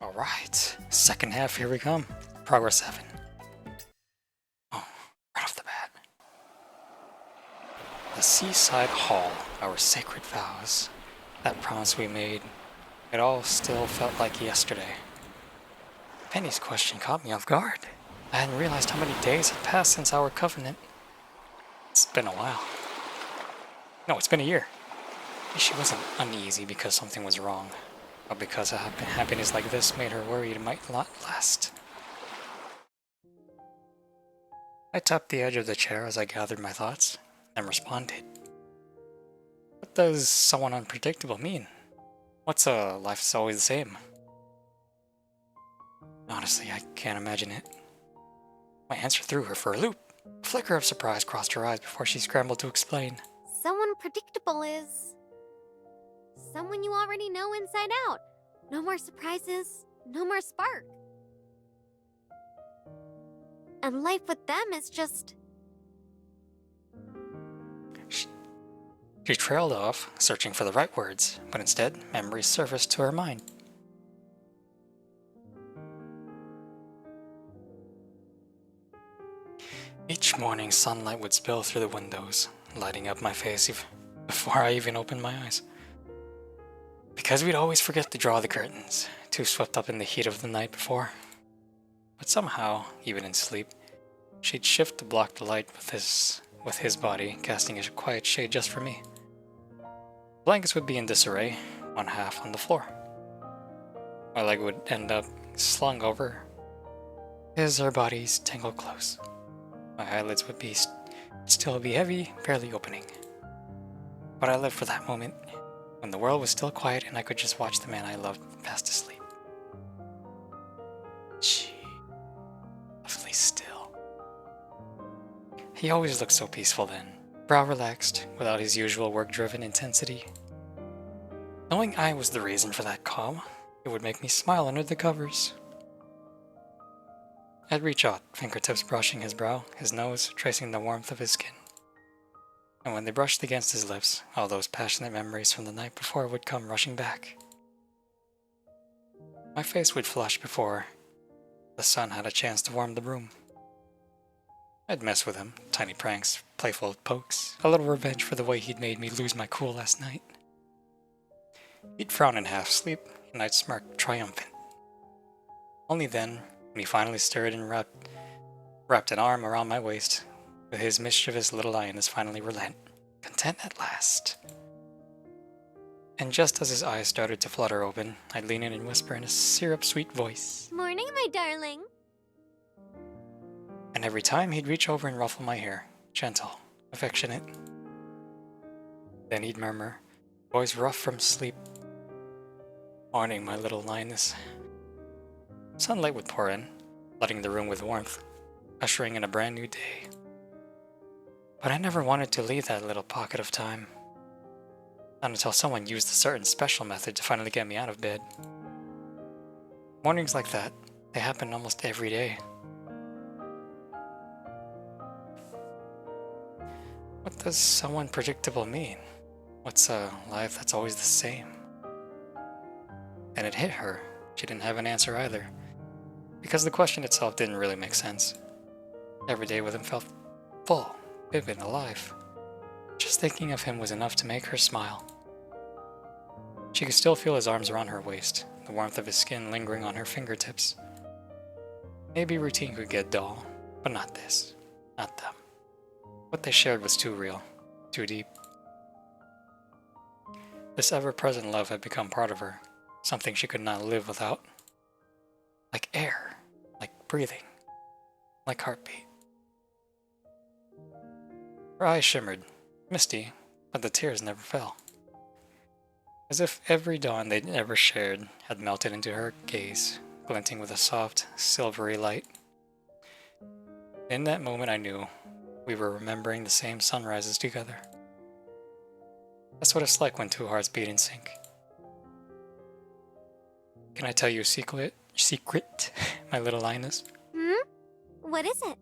Alright, second half, here we come. Progress 7. Oh, right off the bat. The seaside hall, our sacred vows. That promise we made, it all still felt like yesterday. Penny's question caught me off guard. I hadn't realized how many days had passed since our covenant. It's been a while. No, it's been a year. She wasn't uneasy because something was wrong, but because a happiness like this made her worried it might not last. I tapped the edge of the chair as I gathered my thoughts, and responded. What does someone unpredictable mean? What's a life that's always the same? Honestly, I can't imagine it. My answer threw her for a loop. A flicker of surprise crossed her eyes before she scrambled to explain. Someone predictable is someone you already know inside out. No more surprises, no more spark. And life with them is just... She trailed off, searching for the right words, but instead, memories surfaced to her mind. Each morning, sunlight would spill through the windows, lighting up my face before I even opened my eyes. Because we'd always forget to draw the curtains, too swept up in the heat of the night before. But somehow, even in sleep, she'd shift to block the light with his body, casting a quiet shade just for me. Blankets would be in disarray, one half on the floor. My leg would end up slung over her bodies tangled close. My eyelids would still be heavy, barely opening. But I lived for that moment, when the world was still quiet and I could just watch the man I loved fast asleep. Lovely still. He always looked so peaceful then, brow relaxed, without his usual work-driven intensity. Knowing I was the reason for that calm, it would make me smile under the covers. I'd reach out, fingertips brushing his brow, his nose tracing the warmth of his skin. And when they brushed against his lips, all those passionate memories from the night before would come rushing back. My face would flush before the sun had a chance to warm the room. I'd mess with him, tiny pranks, playful pokes, a little revenge for the way he'd made me lose my cool last night. He'd frown in half-sleep, and I'd smirk triumphant. Only then, when he finally stirred and wrapped an arm around my waist, with his mischievous little lioness finally relent, content at last. And just as his eyes started to flutter open, I'd lean in and whisper in a syrup-sweet voice. Morning, my darling. And every time he'd reach over and ruffle my hair, gentle, affectionate. Then he'd murmur, voice rough from sleep. Morning, my little lioness. Sunlight would pour in, flooding the room with warmth, ushering in a brand new day. But I never wanted to leave that little pocket of time. Not until someone used a certain special method to finally get me out of bed. Mornings like that, they happen almost every day. What does someone predictable mean? What's a life that's always the same? And it hit her. She didn't have an answer either. Because the question itself didn't really make sense. Every day with him felt full, vivid, alive. Just thinking of him was enough to make her smile. She could still feel his arms around her waist, the warmth of his skin lingering on her fingertips. Maybe routine could get dull, but not this. Not them. What they shared was too real, too deep. This ever-present love had become part of her, something she could not live without. Like air, like breathing, like heartbeat. Her eyes shimmered, misty, but the tears never fell. As if every dawn they'd ever shared had melted into her gaze, glinting with a soft, silvery light. In that moment I knew we were remembering the same sunrises together. That's what it's like when two hearts beat in sync. Can I tell you a secret, my little lioness? What is it?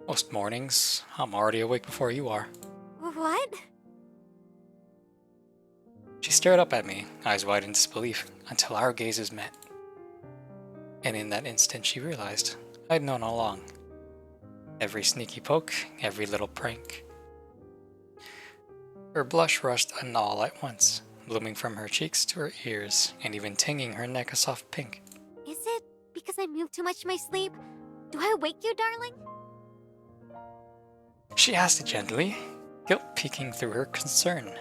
Most mornings, I'm already awake before you are. What? She stared up at me, eyes wide in disbelief, until our gazes met. And in that instant she realized I'd known all along. Every sneaky poke, every little prank. Her blush rushed on all at once, blooming from her cheeks to her ears, and even tinging her neck a soft pink. Is it because I moved too much in my sleep? Do I wake you, darling? She asked it gently, guilt peeking through her concern.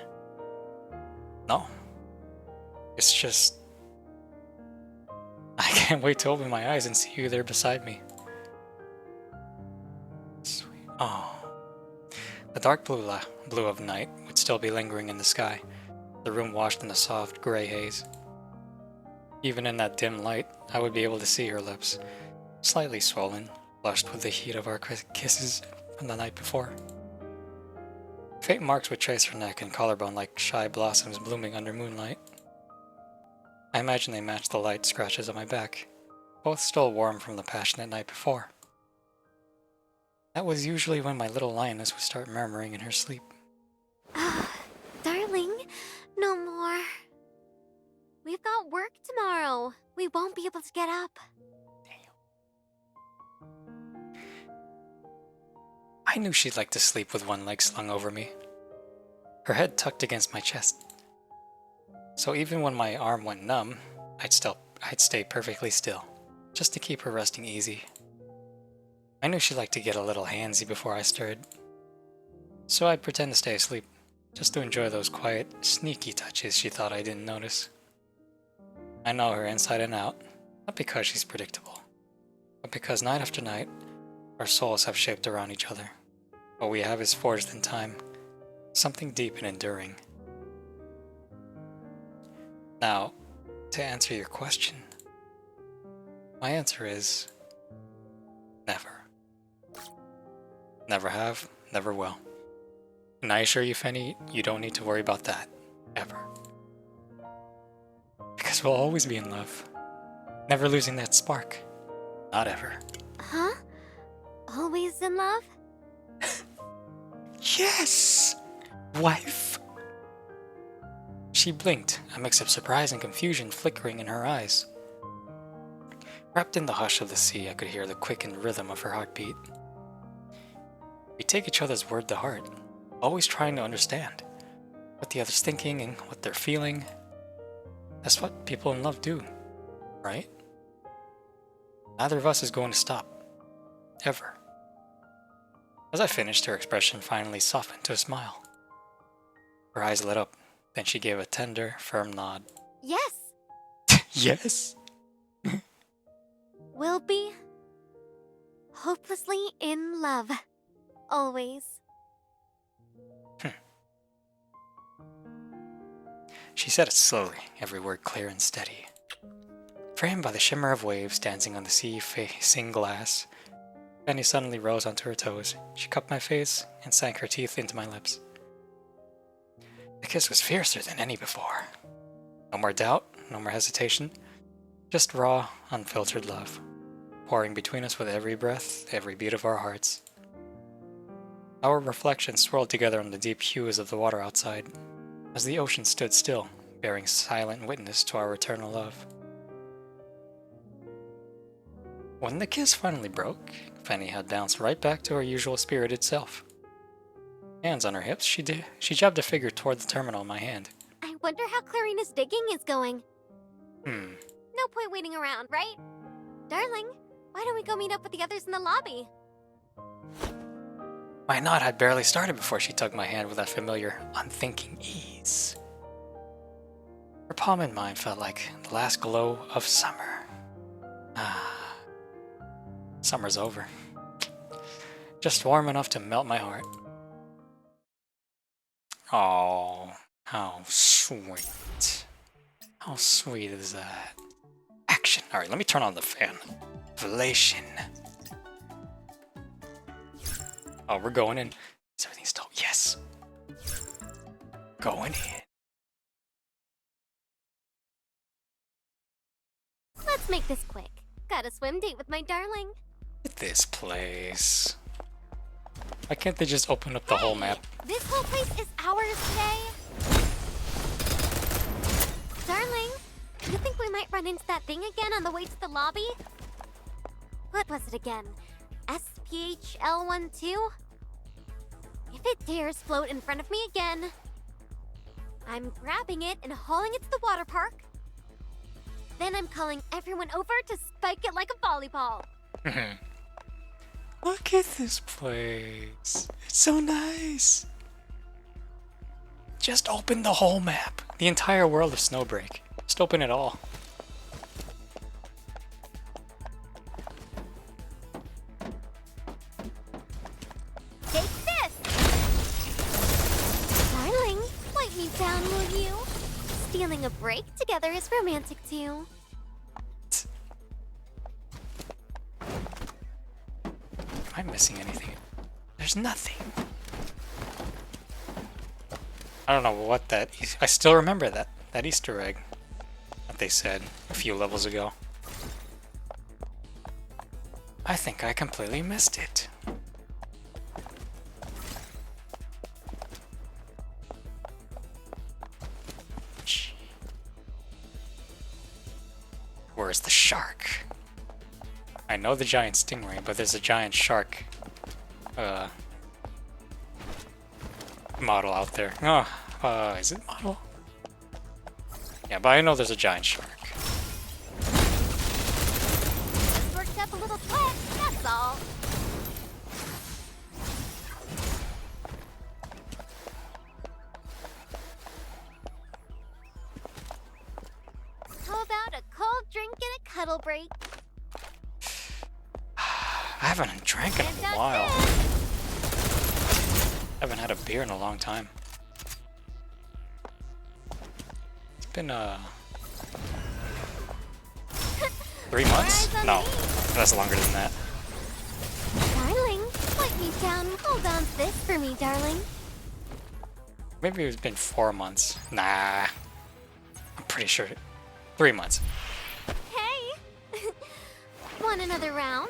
No. It's just... I can't wait to open my eyes and see you there beside me. Sweet. Oh. The dark blue of night would still be lingering in the sky, the room washed in a soft gray haze. Even in that dim light, I would be able to see her lips, slightly swollen, flushed with the heat of our kisses from the night before. Faint marks would trace her neck and collarbone like shy blossoms blooming under moonlight. I imagine they matched the light scratches on my back, both still warm from the passionate night before. That was usually when my little lioness would start murmuring in her sleep. Darling, no more. We've got work tomorrow. We won't be able to get up. I knew she'd like to sleep with one leg slung over me, her head tucked against my chest. So even when my arm went numb, I'd stay perfectly still, just to keep her resting easy. I knew she liked to get a little handsy before I stirred, so I'd pretend to stay asleep, just to enjoy those quiet, sneaky touches she thought I didn't notice. I know her inside and out, not because she's predictable, but because night after night, our souls have shaped around each other. What we have is forged in time, something deep and enduring. Now, to answer your question, my answer is never. Never have, never will. And I assure you, Fenny, you don't need to worry about that, ever. Because we'll always be in love, never losing that spark. Not ever. Huh? Always in love? Yes! Wife! She blinked, a mix of surprise and confusion flickering in her eyes. Wrapped in the hush of the sea, I could hear the quickened rhythm of her heartbeat. We take each other's word to heart, always trying to understand what the other's thinking and what they're feeling. That's what people in love do, right? Neither of us is going to stop. Ever. As I finished, her expression finally softened to a smile. Her eyes lit up, then she gave a tender, firm nod. Yes. Yes? We'll be hopelessly in love. Always. She said it slowly, every word clear and steady. Framed by the shimmer of waves dancing on the sea-facing glass, Penny suddenly rose onto her toes. She cupped my face and sank her teeth into my lips. The kiss was fiercer than any before. No more doubt, no more hesitation, just raw, unfiltered love, pouring between us with every breath, every beat of our hearts. Our reflections swirled together in the deep hues of the water outside, as the ocean stood still, bearing silent witness to our eternal love. When the kiss finally broke, Fanny had bounced right back to her usual spirited self. Hands on her hips, she jabbed a figure toward the terminal in my hand. I wonder how Clarina's digging is going. No point waiting around, right? Darling, why don't we go meet up with the others in the lobby? My nod had barely started before she tugged my hand with that familiar, unthinking ease. Her palm in mine felt like the last glow of summer. Summer's over. Just warm enough to melt my heart. Oh, how sweet. How sweet is that? Action. Alright, let me turn on the fan. Velation. Oh, we're going in. Is everything still? Yes. Going in. Let's make this quick. Got a swim date with my darling. At this place. Why can't they just open up the whole map? This whole place is ours today. might run into that thing again on the way to the lobby. What was it again? SPHL12? If it dares float in front of me again, I'm grabbing it and hauling it to the water park. Then I'm calling everyone over to spike it like a volleyball. Look at this place. It's so nice. Just open the whole map. The entire world of Snowbreak. Just open it all. Take this! Darling, wipe me down, will you? Stealing a break together is romantic too. Am I missing anything? There's nothing. I don't know what that is. I still remember that Easter egg that they said a few levels ago. I think I completely missed it. Where's the shark? I know the giant stingray, but there's a giant shark model out there. Oh, is it model? Yeah, but I know there's a giant shark. Worked up a little sweat, that's all. How about a cold drink and a cuddle break? I haven't drank in a while. I haven't had a beer in a long time. It's been 3 months? No, that's longer than that. Darling, wipe me down. Hold on to this for me, darling. Maybe it's been 4 months. Nah, I'm pretty sure 3 months. Hey! Want another round?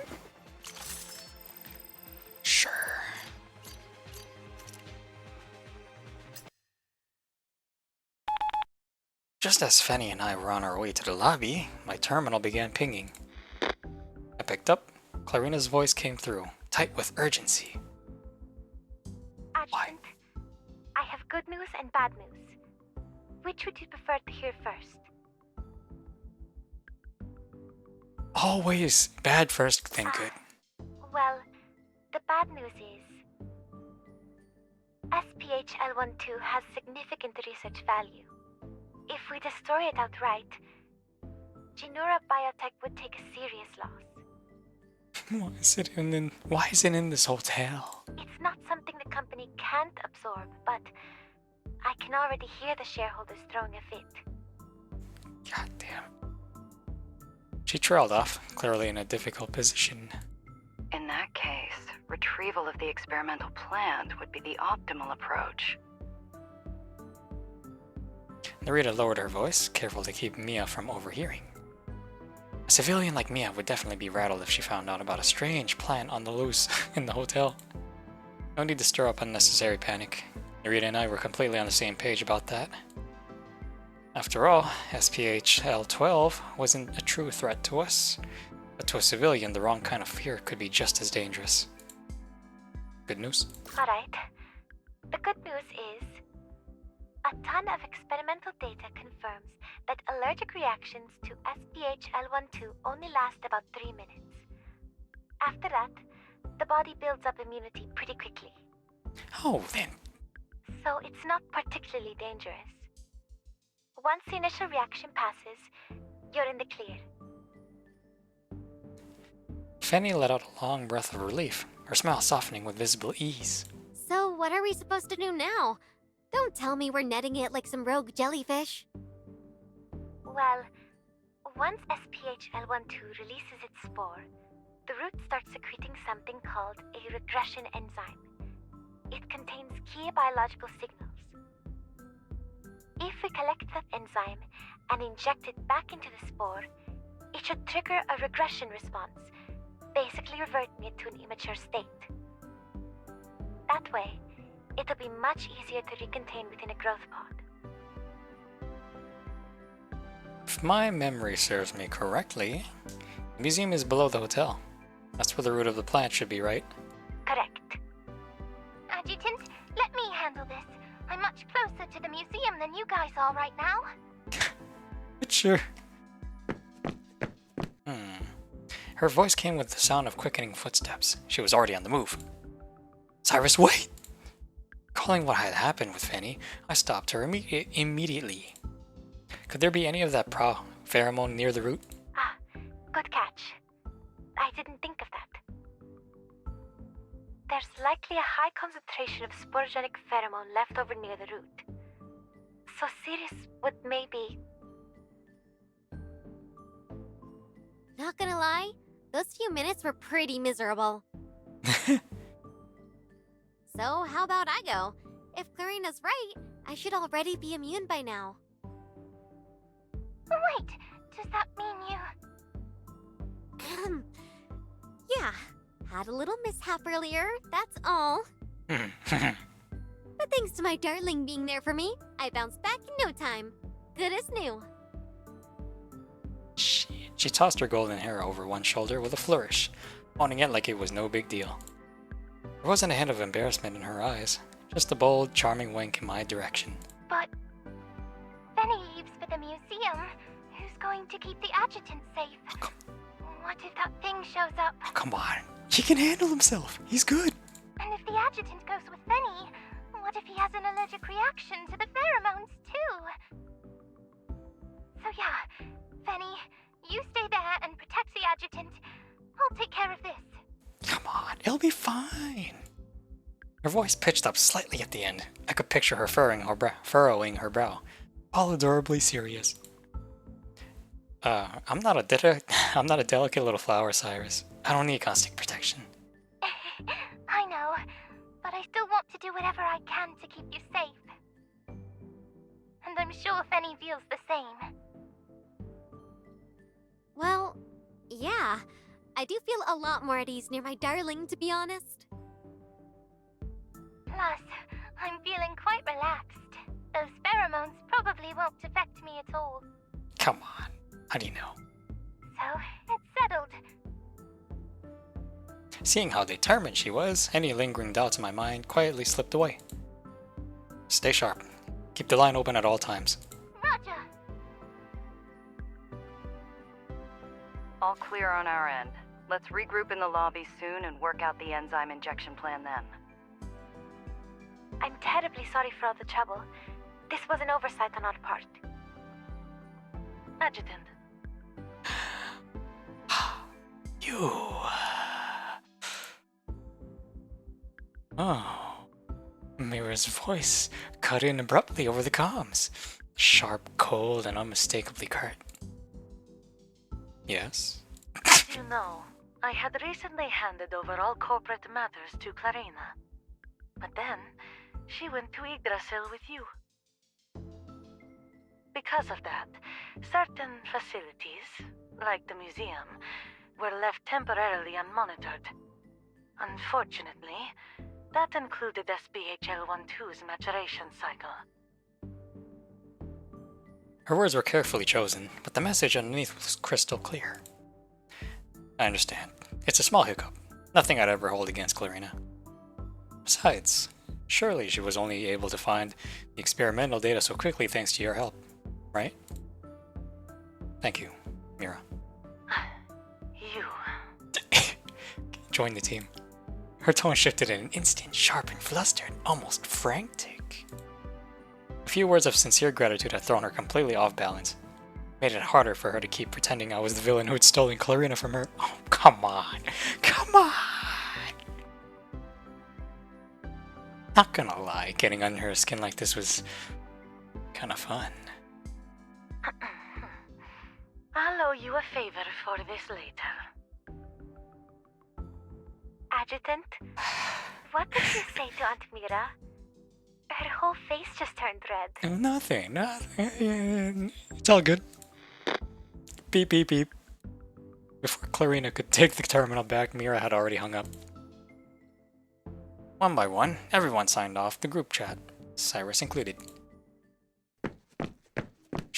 Sure. Just as Fanny and I were on our way to the lobby, my terminal began pinging. I picked up. Clarina's voice came through, tight with urgency. Adjutant, I have good news and bad news. Which would you prefer to hear first? Always bad first, then good. Well, the bad news is SPHL12 has significant research value. If we destroy it outright, Genura Biotech would take a serious loss. Why is it in this hotel? It's not something the company can't absorb, but I can already hear the shareholders throwing a fit. God damn. She trailed off, clearly in a difficult position. In that case, retrieval of the experimental plant would be the optimal approach. Narita lowered her voice, careful to keep Mia from overhearing. A civilian like Mia would definitely be rattled if she found out about a strange plant on the loose in the hotel. No need to stir up unnecessary panic. Narita and I were completely on the same page about that. After all, SPHL-12 wasn't a true threat to us, but to a civilian, the wrong kind of fear could be just as dangerous. Good news? Alright. The good news is a ton of experimental data confirms that allergic reactions to SPHL-12 only last about 3 minutes. After that, the body builds up immunity pretty quickly. Oh, then. So it's not particularly dangerous. Once the initial reaction passes, you're in the clear. Fanny let out a long breath of relief, her smile softening with visible ease. So what are we supposed to do now? Don't tell me we're netting it like some rogue jellyfish. Well, once SPHL-12 releases its spore, the root starts secreting something called a regression enzyme. It contains key biological signals. If we collect that enzyme and inject it back into the spore, it should trigger a regression response, basically reverting it to an immature state. That way, it'll be much easier to recontain within a growth pod. If my memory serves me correctly, the museum is below the hotel. That's where the root of the plant should be, right? Correct. Adjutant, let me handle this. I'm much closer to the museum than you guys are right now. Sure. Her voice came with the sound of quickening footsteps. She was already on the move. Cyrus, wait! Calling what had happened with Fanny, I stopped her immediately. Could there be any of that pheromone near the root? Ah, good catch. I didn't think of that. There's likely a high concentration of sporogenic pheromone left over near the root. So Sirius would maybe... Not gonna lie, those few minutes were pretty miserable. So, how about I go? If Clarina's right, I should already be immune by now. Wait, does that mean you... Yeah, had a little mishap earlier, that's all. But thanks to my darling being there for me, I bounced back in no time. Good as new. She tossed her golden hair over one shoulder with a flourish, owning it like it was no big deal. There wasn't a hint of embarrassment in her eyes, just a bold, charming wink in my direction. But... Benny leaves for the museum. Who's going to keep the adjutant safe? What if that thing shows up? Oh, come on. He can handle himself. He's good. And if the adjutant goes with Benny, what if he has an allergic reaction to the pheromones too? So yeah, Benny, you stay there and protect the adjutant. I'll take care of this. Come on, it'll be fine. Her voice pitched up slightly at the end. I could picture her furrowing her brow, all adorably serious. I'm not a delicate little flower, Cyrus. I don't need constant protection. I know, but I still want to do whatever I can to keep you safe. And I'm sure Fanny feels the same. Well, yeah. I do feel a lot more at ease near my darling, to be honest. Plus, I'm feeling quite relaxed. Those pheromones probably won't affect me at all. Come on. How do you know? So, it's settled. Seeing how determined she was, any lingering doubts in my mind quietly slipped away. Stay sharp. Keep the line open at all times. Roger. All clear on our end. Let's regroup in the lobby soon and work out the enzyme injection plan then. I'm terribly sorry for all the trouble. This was an oversight on our part. Adjutant. You. Oh. Mira's voice cut in abruptly over the comms. Sharp, cold, and unmistakably curt. Yes? As you know, I had recently handed over all corporate matters to Clarina. But then, she went to Yggdrasil with you. Because of that, certain facilities, like the museum, were left temporarily unmonitored. Unfortunately, that included SPHL-12's maturation cycle. Her words were carefully chosen, but the message underneath was crystal clear. I understand. It's a small hiccup. Nothing I'd ever hold against Clarina. Besides, surely she was only able to find the experimental data so quickly thanks to your help, right? Thank you, Mira. You... Join the team. Her tone shifted in an instant, sharp and flustered, almost frantic. A few words of sincere gratitude had thrown her completely off balance. Made it harder for her to keep pretending I was the villain who had stolen Clarina from her. Oh, come on. Come on! Not gonna lie, getting under her skin like this was kinda fun. I'll owe you a favor for this later. Adjutant, what did you say to Aunt Mira? Her whole face just turned red. Nothing. It's all good. Beep, beep, beep. Before Clarina could take the terminal back, Mira had already hung up. One by one, everyone signed off the group chat, Cyrus included.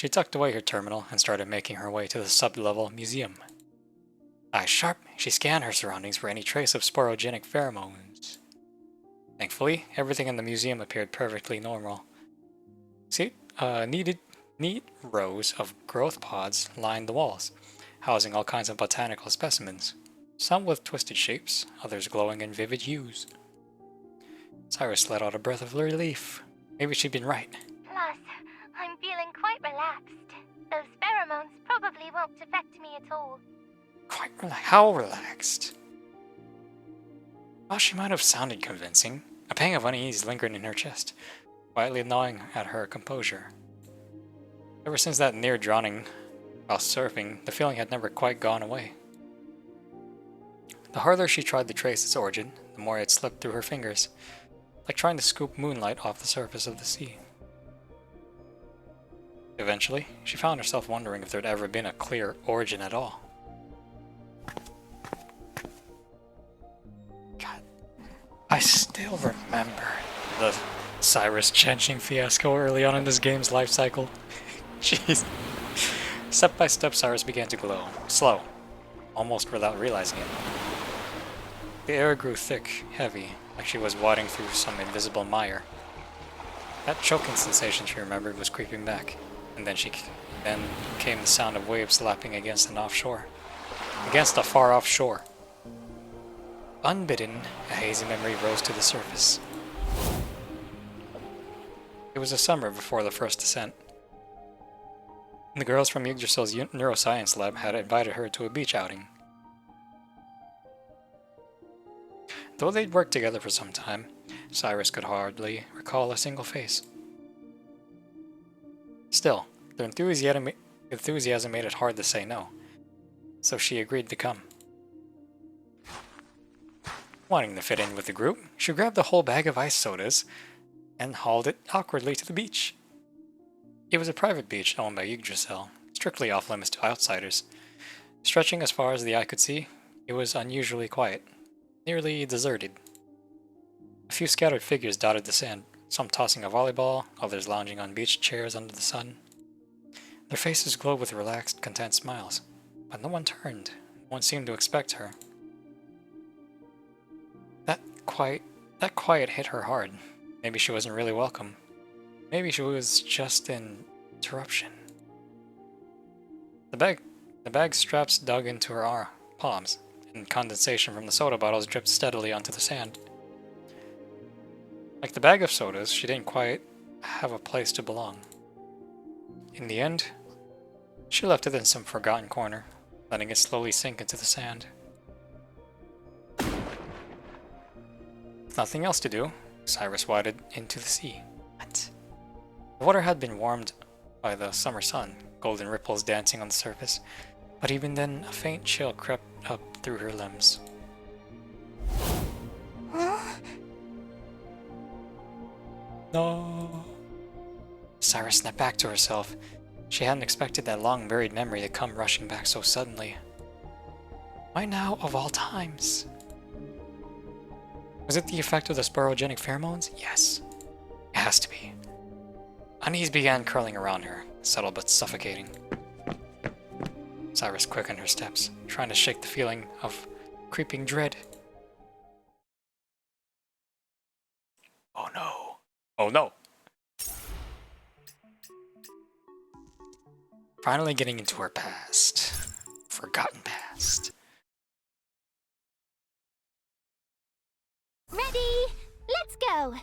She tucked away her terminal and started making her way to the sub-level museum. Eyes sharp, she scanned her surroundings for any trace of sporogenic pheromones. Thankfully, everything in the museum appeared perfectly normal. See, neat rows of growth pods lined the walls, housing all kinds of botanical specimens, some with twisted shapes, others glowing in vivid hues. Cyrus let out a breath of relief. Maybe she'd been right. Plus, I'm feeling quite relaxed. Those pheromones probably won't affect me at all. How relaxed? While she might have sounded convincing, a pang of unease lingered in her chest, quietly gnawing at her composure. Ever since that near drowning while surfing, the feeling had never quite gone away. The harder she tried to trace its origin, the more it slipped through her fingers, like trying to scoop moonlight off the surface of the sea. Eventually, she found herself wondering if there'd ever been a clear origin at all. God, I still remember the Cyrus chanting fiasco early on in this game's life cycle. Jeez. Step by step, Cyrus began to glow, slow, almost without realizing it. The air grew thick, heavy, like she was wading through some invisible mire. That choking sensation she remembered was creeping back, and then came the sound of waves lapping against a far-off shore. Unbidden, a hazy memory rose to the surface. It was the summer before the first descent. The girls from Yggdrasil's neuroscience lab had invited her to a beach outing. Though they'd worked together for some time, Cyrus could hardly recall a single face. Still, their enthusiasm made it hard to say no, so she agreed to come. Wanting to fit in with the group, she grabbed a whole bag of ice sodas and hauled it awkwardly to the beach. It was a private beach owned by Yggdrasil, strictly off-limits to outsiders. Stretching as far as the eye could see, it was unusually quiet, nearly deserted. A few scattered figures dotted the sand, some tossing a volleyball, others lounging on beach chairs under the sun. Their faces glowed with relaxed, content smiles, but no one turned. No one seemed to expect her. That quiet hit her hard. Maybe she wasn't really welcome. Maybe she was just an interruption. The bag straps dug into her palms, and condensation from the soda bottles dripped steadily onto the sand. Like the bag of sodas, she didn't quite have a place to belong. In the end, she left it in some forgotten corner, letting it slowly sink into the sand. With nothing else to do, Cyrus waded into the sea. What? The water had been warmed by the summer sun, golden ripples dancing on the surface, but even then a faint chill crept up through her limbs. Huh? No. Cyrus snapped back to herself. She hadn't expected that long-buried memory to come rushing back so suddenly. Why now, of all times? Was it the effect of the sporogenic pheromones? Yes. It has to be. Unease began curling around her, subtle but suffocating. Cyrus quickened her steps, trying to shake the feeling of creeping dread. Oh no. Oh no. Finally getting into her past. Forgotten past. Ready? Let's go!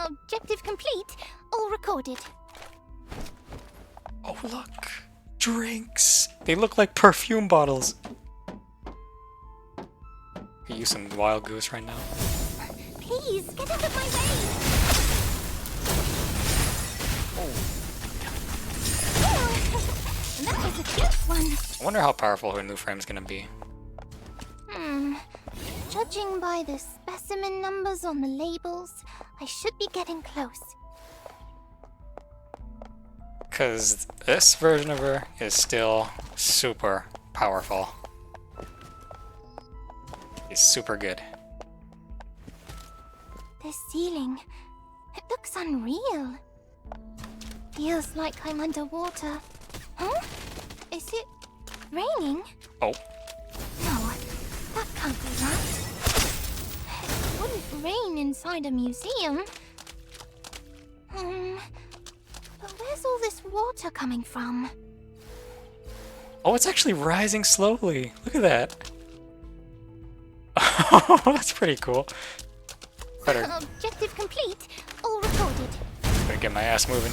Objective complete. All recorded. Oh look! Drinks! They look like perfume bottles! Are you some wild goose right now? Please, get out of my way! Oh, that was a cute one. I wonder how powerful her new frame's gonna be. Judging by the specimen numbers on the labels, I should be getting close. Because this version of her is still super powerful. It's super good. This ceiling, it looks looks unreal. Feels like I'm underwater. Huh? Is it raining? Oh. No, that can't be right. It wouldn't rain inside a museum. But where's all this water coming from? Oh, it's actually rising slowly. Look at that. Oh, that's pretty cool. Better Objective complete. All recorded. get my ass moving.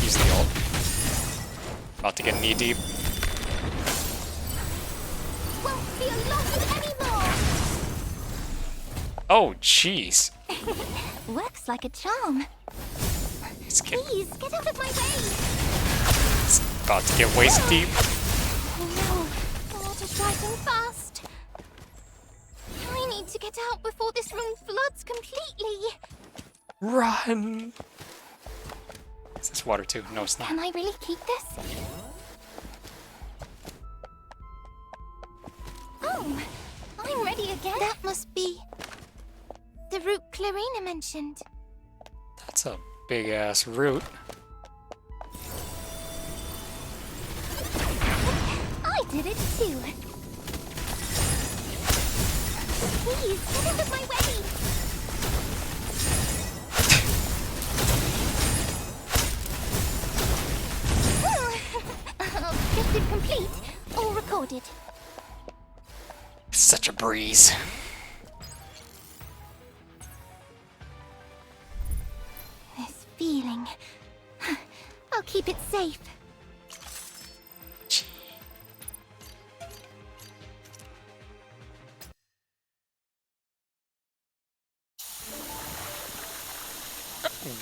Use the ult. About to get knee deep. Won't be alone anymore. Oh, jeez. Works like a charm. Please, get out of my way! It's about to get waist deep. Oh no, the water's rising fast. I need to get out before this room floods completely. Run! Is this water too? No, it's not. Can I really keep this? Oh, I'm ready again. That must be the route Clarina mentioned. That's a big ass root. I did it too. Please, get out of my way! Objective complete. All recorded. Such a breeze. This feeling. I'll keep it safe.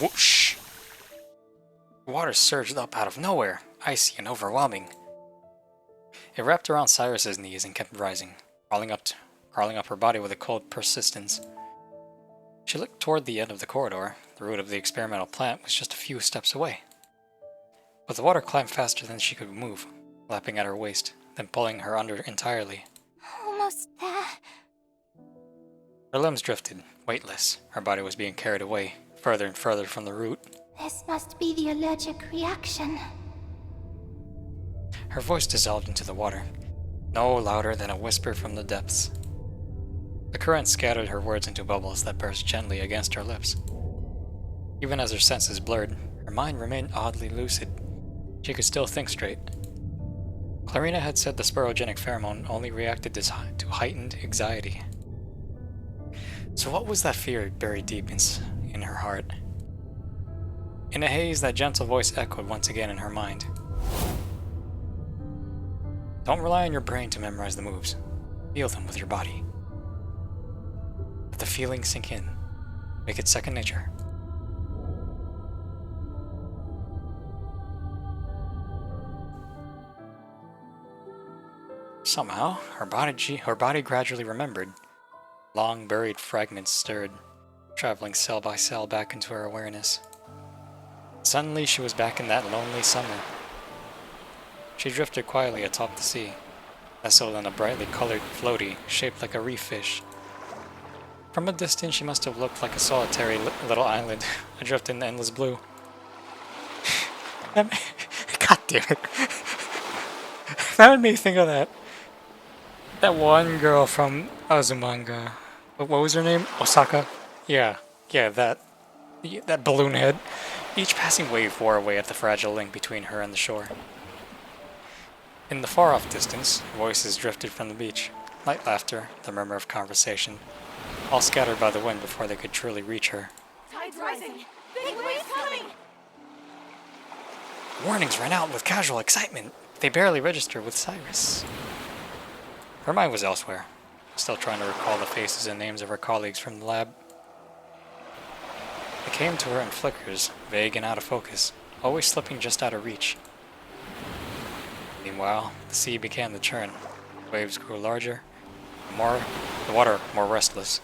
Whoosh! Water surged up out of nowhere, icy and overwhelming. It wrapped around Cyrus's knees and kept rising, crawling up her body with a cold persistence. She looked toward the end of the corridor. The root of the experimental plant was just a few steps away. But the water climbed faster than she could move, lapping at her waist, then pulling her under entirely. Almost there. Her limbs drifted, weightless. Her body was being carried away, further and further from the root. This must be the allergic reaction. Her voice dissolved into the water, no louder than a whisper from the depths. The current scattered her words into bubbles that burst gently against her lips. Even as her senses blurred, her mind remained oddly lucid. She could still think straight. Clarina had said the sporogenic pheromone only reacted to heightened anxiety. So what was that fear buried deep in her heart? In a haze, that gentle voice echoed once again in her mind. Don't rely on your brain to memorize the moves. Feel them with your body. Let the feelings sink in. Make it second nature. Somehow, her body gradually remembered. Long buried fragments stirred, traveling cell by cell back into her awareness. Suddenly, she was back in that lonely summer. She drifted quietly atop the sea, nestled in a brightly colored floaty shaped like a reef fish. From a distance, she must have looked like a solitary little island adrift in the endless blue. God damn it. That made me think of that one girl from Azumanga. What was her name? Osaka? Yeah, that balloon head. Each passing wave wore away at the fragile link between her and the shore. In the far-off distance, voices drifted from the beach. Light laughter, the murmur of conversation, all scattered by the wind before they could truly reach her. Tide's rising! Big waves coming! Warnings ran out with casual excitement. They barely registered with Cyrus. Her mind was elsewhere, still trying to recall the faces and names of her colleagues from the lab. They came to her in flickers, vague and out of focus, always slipping just out of reach. Meanwhile, the sea began to churn. Waves grew larger, the water more restless.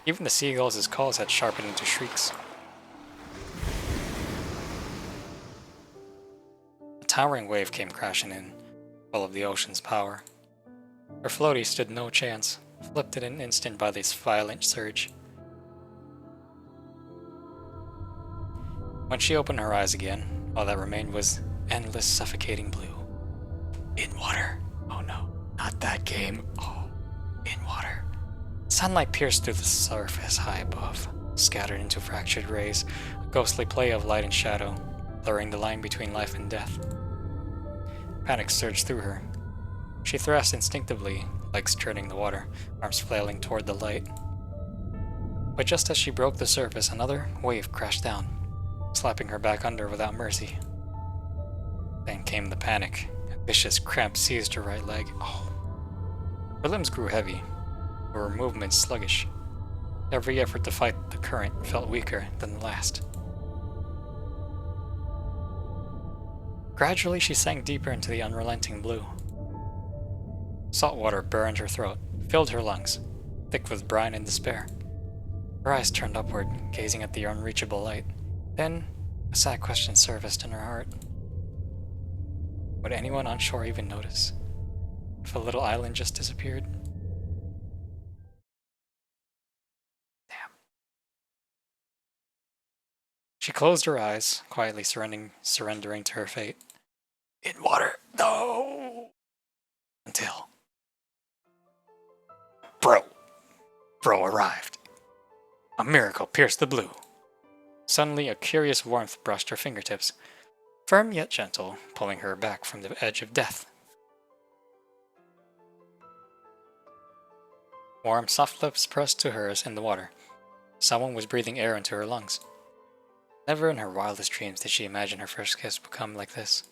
Even the seagulls' calls had sharpened into shrieks. A towering wave came crashing in, full of the ocean's power. Her floaty stood no chance, flipped in an instant by this violent surge. When she opened her eyes again, all that remained was endless suffocating blue. In water. Oh no, not that game. Oh, in water. Sunlight pierced through the surface high above, scattered into fractured rays, a ghostly play of light and shadow, blurring the line between life and death. Panic surged through her. She thrust instinctively, legs churning the water, arms flailing toward the light. But just as she broke the surface, another wave crashed down, slapping her back under without mercy. Then came the panic. A vicious cramp seized her right leg. Oh. Her limbs grew heavy, her movements sluggish. Every effort to fight the current felt weaker than the last. Gradually, she sank deeper into the unrelenting blue. Salt water burned her throat, filled her lungs, thick with brine and despair. Her eyes turned upward, gazing at the unreachable light. Then, a sad question surfaced in her heart. Would anyone on shore even notice if a little island just disappeared? Damn. She closed her eyes, quietly surrendering to her fate. In water, no! Until... Bro arrived. A miracle pierced the blue. Suddenly, a curious warmth brushed her fingertips, firm yet gentle, pulling her back from the edge of death. Warm, soft lips pressed to hers in the water. Someone was breathing air into her lungs. Never in her wildest dreams did she imagine her first kiss would come like this.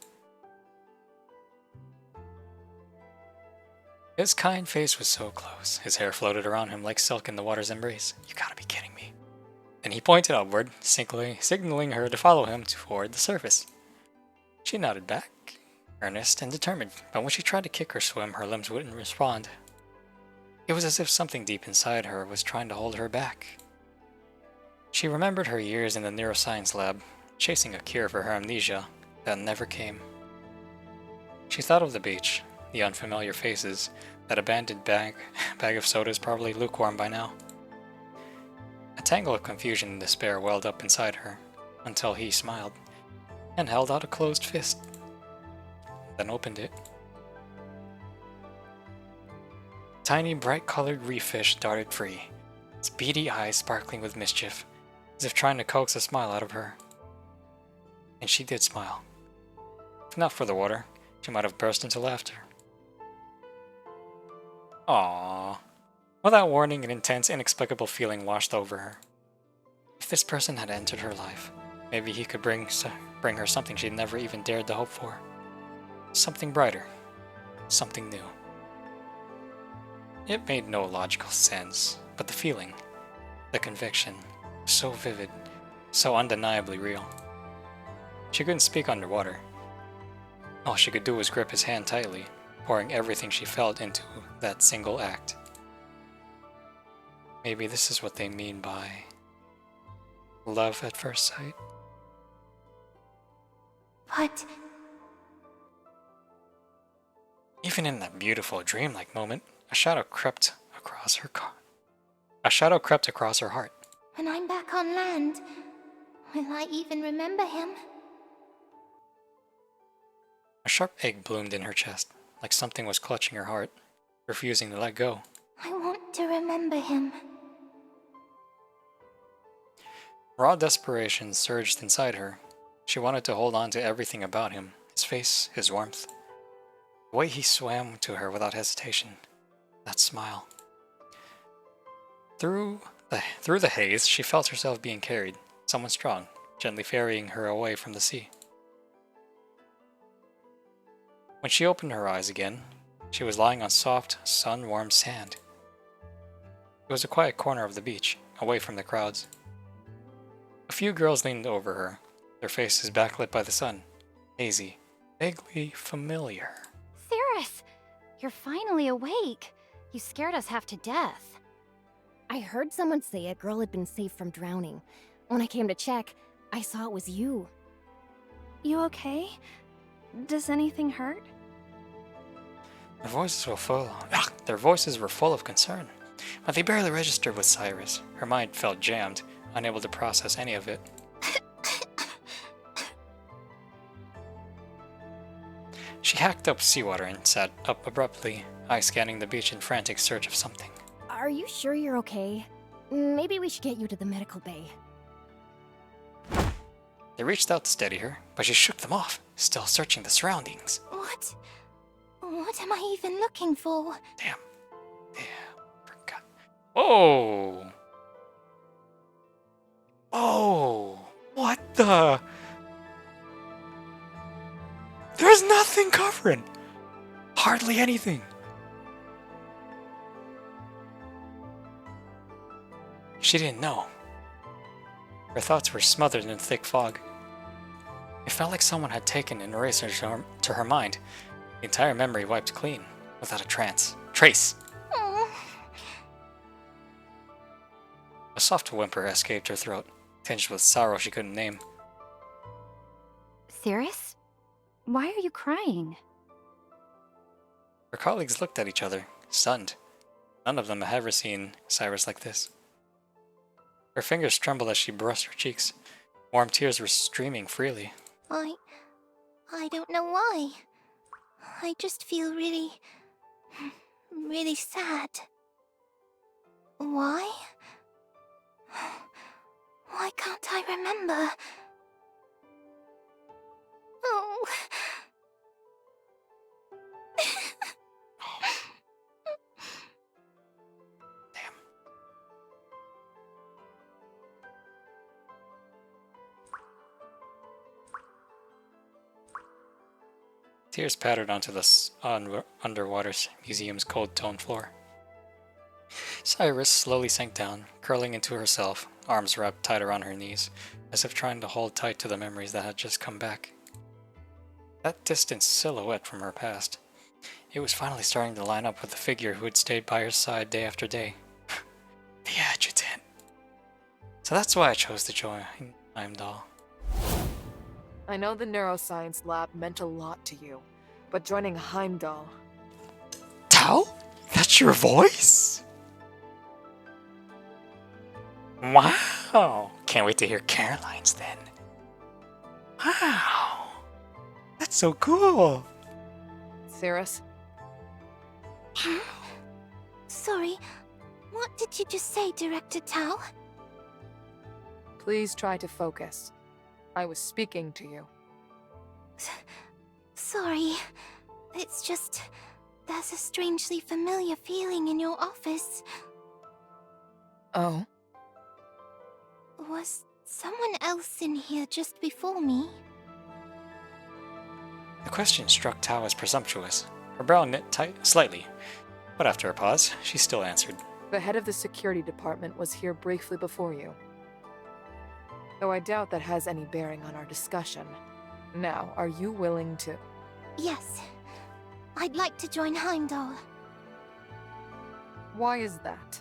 His kind face was so close. His hair floated around him like silk in the water's embrace. You gotta be kidding me. Then he pointed upward, signaling her to follow him toward the surface. She nodded back, earnest and determined, but when she tried to kick or swim, her limbs wouldn't respond. It was as if something deep inside her was trying to hold her back. She remembered her years in the neuroscience lab, chasing a cure for her amnesia that never came. She thought of the beach, the unfamiliar faces, that abandoned bag of soda is probably lukewarm by now. A tangle of confusion and despair welled up inside her, until he smiled, and held out a closed fist, then opened it. Tiny, bright-colored reef fish darted free, its beady eyes sparkling with mischief, as if trying to coax a smile out of her. And she did smile. If not for the water, she might have burst into laughter. Aww. Without warning, an intense, inexplicable feeling washed over her. If this person had entered her life, maybe he could bring her something she'd never even dared to hope for. Something brighter. Something new. It made no logical sense, but the feeling, the conviction, was so vivid, so undeniably real. She couldn't speak underwater. All she could do was grip his hand tightly, pouring everything she felt into that single act. Maybe this is what they mean by love at first sight. But Even in that beautiful dreamlike moment, a shadow crept across her heart. when I'm back on land, will I even remember him? A sharp ache bloomed in her chest, like something was clutching her heart, refusing to let go. I want to remember him. Raw desperation surged inside her. She wanted to hold on to everything about him, his face, his warmth, the way he swam to her without hesitation, that smile. Through the haze, she felt herself being carried, someone strong, gently ferrying her away from the sea. When she opened her eyes again, she was lying on soft, sun-warmed sand. It was a quiet corner of the beach, away from the crowds. A few girls leaned over her, their faces backlit by the sun, hazy, vaguely familiar. Cirrus, you're finally awake. You scared us half to death. I heard someone say a girl had been saved from drowning. When I came to check, I saw it was you. You okay? Does anything hurt? Their voices were full of concern, but they barely registered with Cyrus. Her mind felt jammed, unable to process any of it. She hacked up seawater and sat up abruptly, eyes scanning the beach in frantic search of something. Are you sure you're okay? Maybe we should get you to the medical bay. They reached out to steady her, but she shook them off, still searching the surroundings. What? What am I even looking for? Damn. Yeah, forgot. Oh! Oh! What the? There's nothing covering! Hardly anything. She didn't know. Her thoughts were smothered in thick fog. It felt like someone had taken an eraser to her mind, the entire memory wiped clean, without a trace. Oh. A soft whimper escaped her throat, tinged with sorrow she couldn't name. Cirrus? Why are you crying? Her colleagues looked at each other, stunned. None of them had ever seen Cyrus like this. Her fingers trembled as she brushed her cheeks. Warm tears were streaming freely. I don't know why. I just feel really sad. Why? Why can't I remember? Oh. Damn. Tears pattered onto the underwater museum's cold toned floor. Cyrus slowly sank down, curling into herself, arms wrapped tight around her knees, as if trying to hold tight to the memories that had just come back. That distant silhouette from her past. It was finally starting to line up with the figure who had stayed by her side day after day. The adjutant. So that's why I chose to join Heimdall. I know the neuroscience lab meant a lot to you, but joining Heimdall... Tao? That's your voice? Wow! Can't wait to hear Caroline's then. Wow! That's so cool! Cirrus? Sorry, what did you just say, Director Tao? Please try to focus. I was speaking to you. Sorry. It's just... there's a strangely familiar feeling in your office. Oh? Was someone else in here just before me? The question struck Tao as presumptuous. Her brow knit tight slightly, but after a pause, she still answered. The head of the security department was here briefly before you. Though I doubt that has any bearing on our discussion. Now, are you willing to... Yes. I'd like to join Heimdall. Why is that?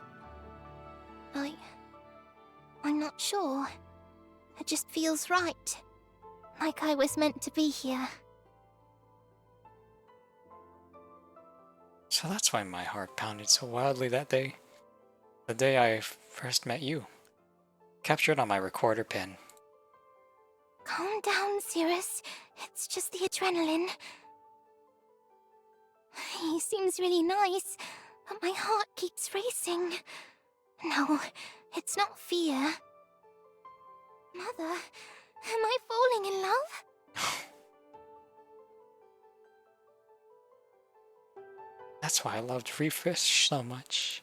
I'm not sure. It just feels right. Like I was meant to be here. So that's why my heart pounded so wildly that day. The day I first met you. Captured on my recorder pen. Calm down, Cirrus. It's just the adrenaline. He seems really nice, but my heart keeps racing. No, it's not fear. Mother, am I falling in love? That's why I loved Reef Fish so much.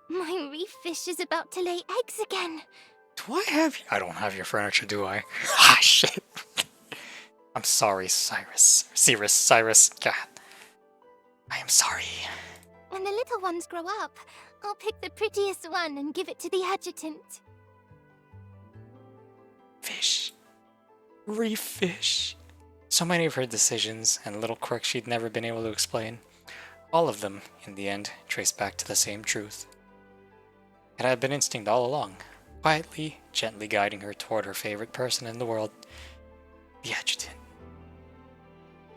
My reef fish is about to lay eggs again. Do I have... I don't have your furniture, do I? Ah, shit. I'm sorry, Cyrus. Cyrus. God. I am sorry. When the little ones grow up, I'll pick the prettiest one and give it to the adjutant. Fish. Reef fish. So many of her decisions and little quirks she'd never been able to explain. All of them, in the end, traced back to the same truth. It had been instinct all along, quietly, gently guiding her toward her favorite person in the world, the adjutant.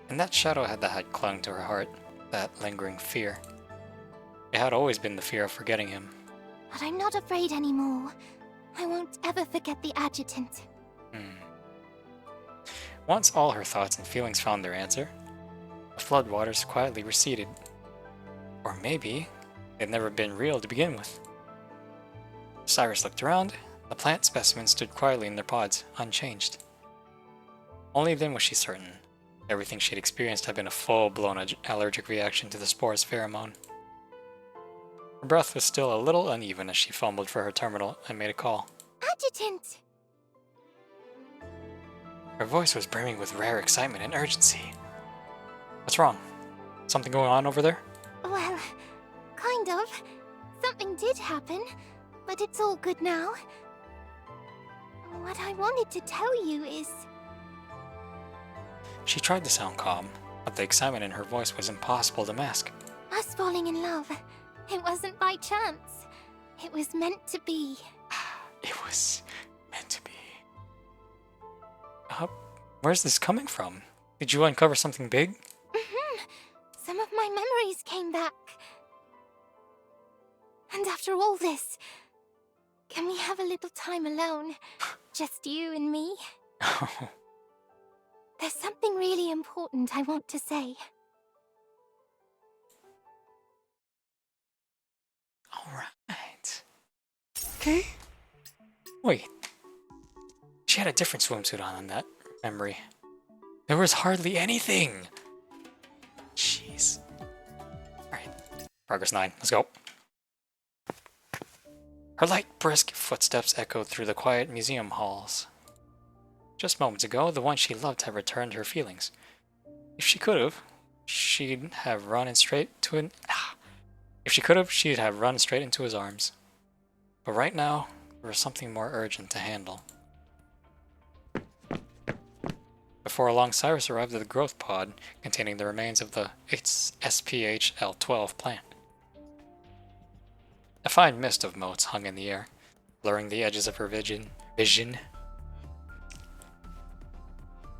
And that shadow that had clung to her heart, that lingering fear. It had always been the fear of forgetting him. But I'm not afraid anymore. I won't ever forget the adjutant. Once all her thoughts and feelings found their answer, the floodwaters quietly receded. Or maybe they'd never been real to begin with. Cyrus looked around. The plant specimens stood quietly in their pods, unchanged. Only then was she certain. Everything she'd experienced had been a full-blown allergic reaction to the spore's pheromone. Her breath was still a little uneven as she fumbled for her terminal and made a call. Adjutant! Her voice was brimming with rare excitement and urgency. What's wrong? Something going on over there? Well, kind of. Something did happen, but it's all good now. What I wanted to tell you is... She tried to sound calm, but the excitement in her voice was impossible to mask. Us falling in love. It wasn't by chance. It was meant to be. It was meant to be. Where's this coming from? Did you uncover something big? Some of my memories came back. And after all this, can we have a little time alone? Just you and me? There's something really important I want to say. Alright. Okay. Wait. She had a different swimsuit on in that memory. There was hardly anything! Jeez. Alright. Progress 9. Let's go. Her light, brisk footsteps echoed through the quiet museum halls. Just moments ago, the one she loved had returned her feelings. If she could have, she'd have run straight to an... If she could have, she'd have run straight into his arms. But right now, there was something more urgent to handle. Before long, Cyrus arrived at the growth pod containing the remains of the SPH-L12 plant. A fine mist of motes hung in the air, blurring the edges of her vision.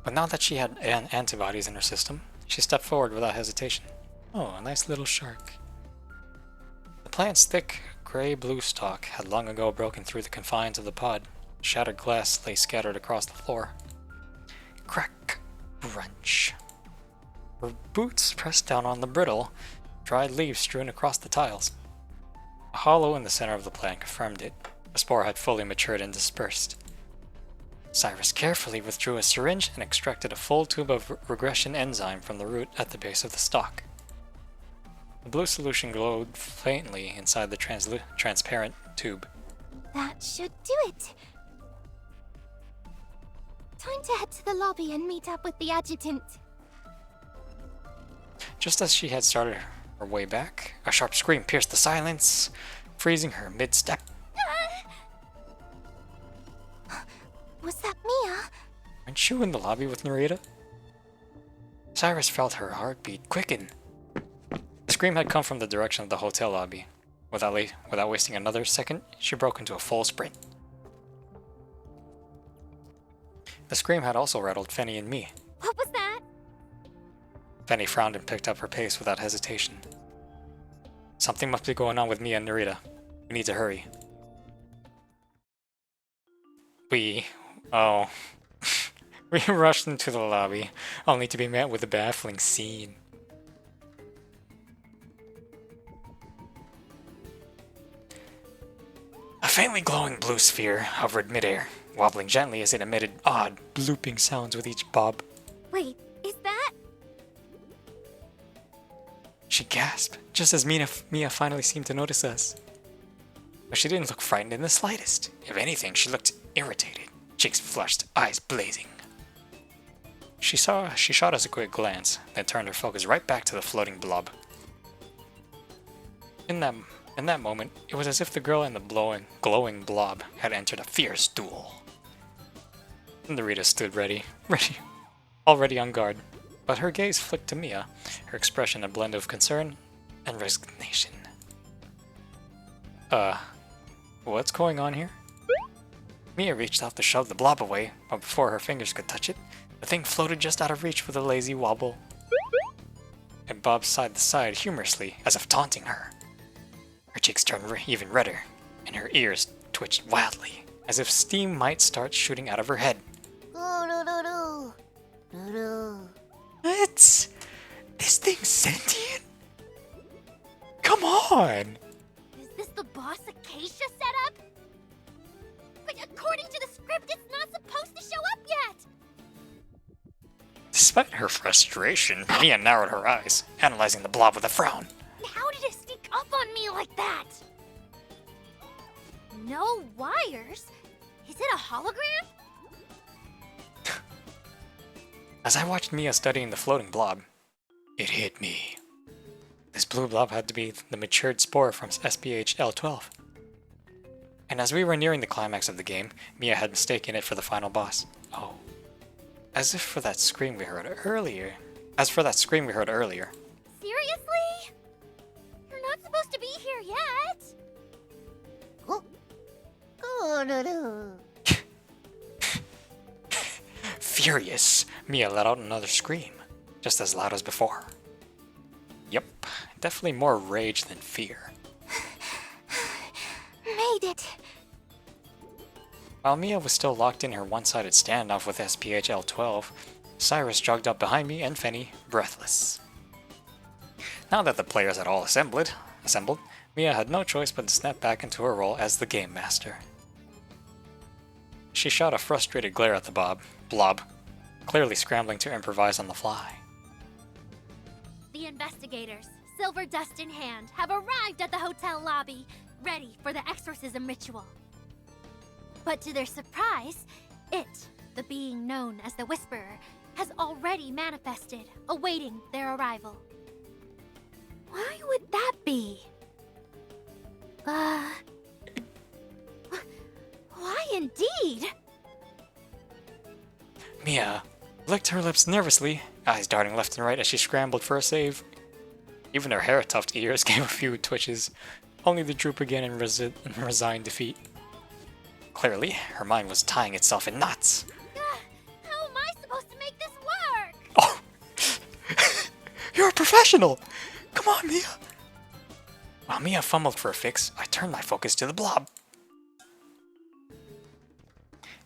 But now that she had antibodies in her system, she stepped forward without hesitation. Oh, a nice little shark. The plant's thick, gray-blue stalk had long ago broken through the confines of the pod. Shattered glass lay scattered across the floor. Crack, crunch. Her boots pressed down on the brittle, dried leaves strewn across the tiles. A hollow in the center of the plant confirmed it. The spore had fully matured and dispersed. Cyrus carefully withdrew a syringe and extracted a full tube of regression enzyme from the root at the base of the stalk. The blue solution glowed faintly inside the transparent tube. That should do it. Time to head to the lobby and meet up with the adjutant. Just as she had started her way back, a sharp scream pierced the silence, freezing her mid-step. Was that Mia? Aren't you in the lobby with Narita? Cyrus felt her heartbeat quicken. The scream had come from the direction of the hotel lobby. Without wasting another second, she broke into a full sprint. The scream had also rattled Fenny and me. What was that? Fenny frowned and picked up her pace without hesitation. Something must be going on with Mia and Narita. We need to hurry. We rushed into the lobby, only to be met with a baffling scene. A faintly glowing blue sphere hovered midair, wobbling gently as it emitted odd, blooping sounds with each bob. Wait, is that? She gasped, just as Mia finally seemed to notice us. But she didn't look frightened in the slightest. If anything, she looked irritated, cheeks flushed, eyes blazing. She shot us a quick glance, then turned her focus right back to the floating blob. In that moment, it was as if the girl in the glowing blob had entered a fierce duel. Narita stood already on guard, but her gaze flicked to Mia, her expression a blend of concern and resignation. What's going on here? Mia reached out to shove the blob away, but before her fingers could touch it, the thing floated just out of reach with a lazy wobble. It bobbed side to side humorously, as if taunting her. Her cheeks turned even redder, and her ears twitched wildly, as if steam might start shooting out of her head. Despite her frustration, Mia narrowed her eyes, analyzing the blob with a frown. How did it sneak up on me like that? No wires? Is it a hologram? As I watched Mia studying the floating blob, it hit me. This blue blob had to be the matured spore from SPH L12. And as we were nearing the climax of the game, Mia had mistaken it for the final boss. Oh. As for that scream we heard earlier. Seriously? You're not supposed to be here yet. Furious, Mia let out another scream, just as loud as before. Yep, definitely more rage than fear. Made it. While Mia was still locked in her one-sided standoff with SPH L12, Cyrus jogged up behind me and Fenny, breathless. Now that the players had all assembled, Mia had no choice but to snap back into her role as the game master. She shot a frustrated glare at the blob, clearly scrambling to improvise on the fly. The investigators, silver dust in hand, have arrived at the hotel lobby, ready for the exorcism ritual. But to their surprise, it, the being known as the Whisperer, has already manifested, awaiting their arrival. Why would that be? Why indeed? Mia licked her lips nervously, eyes darting left and right as she scrambled for a save. Even her hair-tufted ears gave a few twitches, only to droop again in resigned defeat. Clearly, her mind was tying itself in knots. How am I supposed to make this work? Oh! You're a professional! Come on, Mia! While Mia fumbled for a fix, I turned my focus to the blob.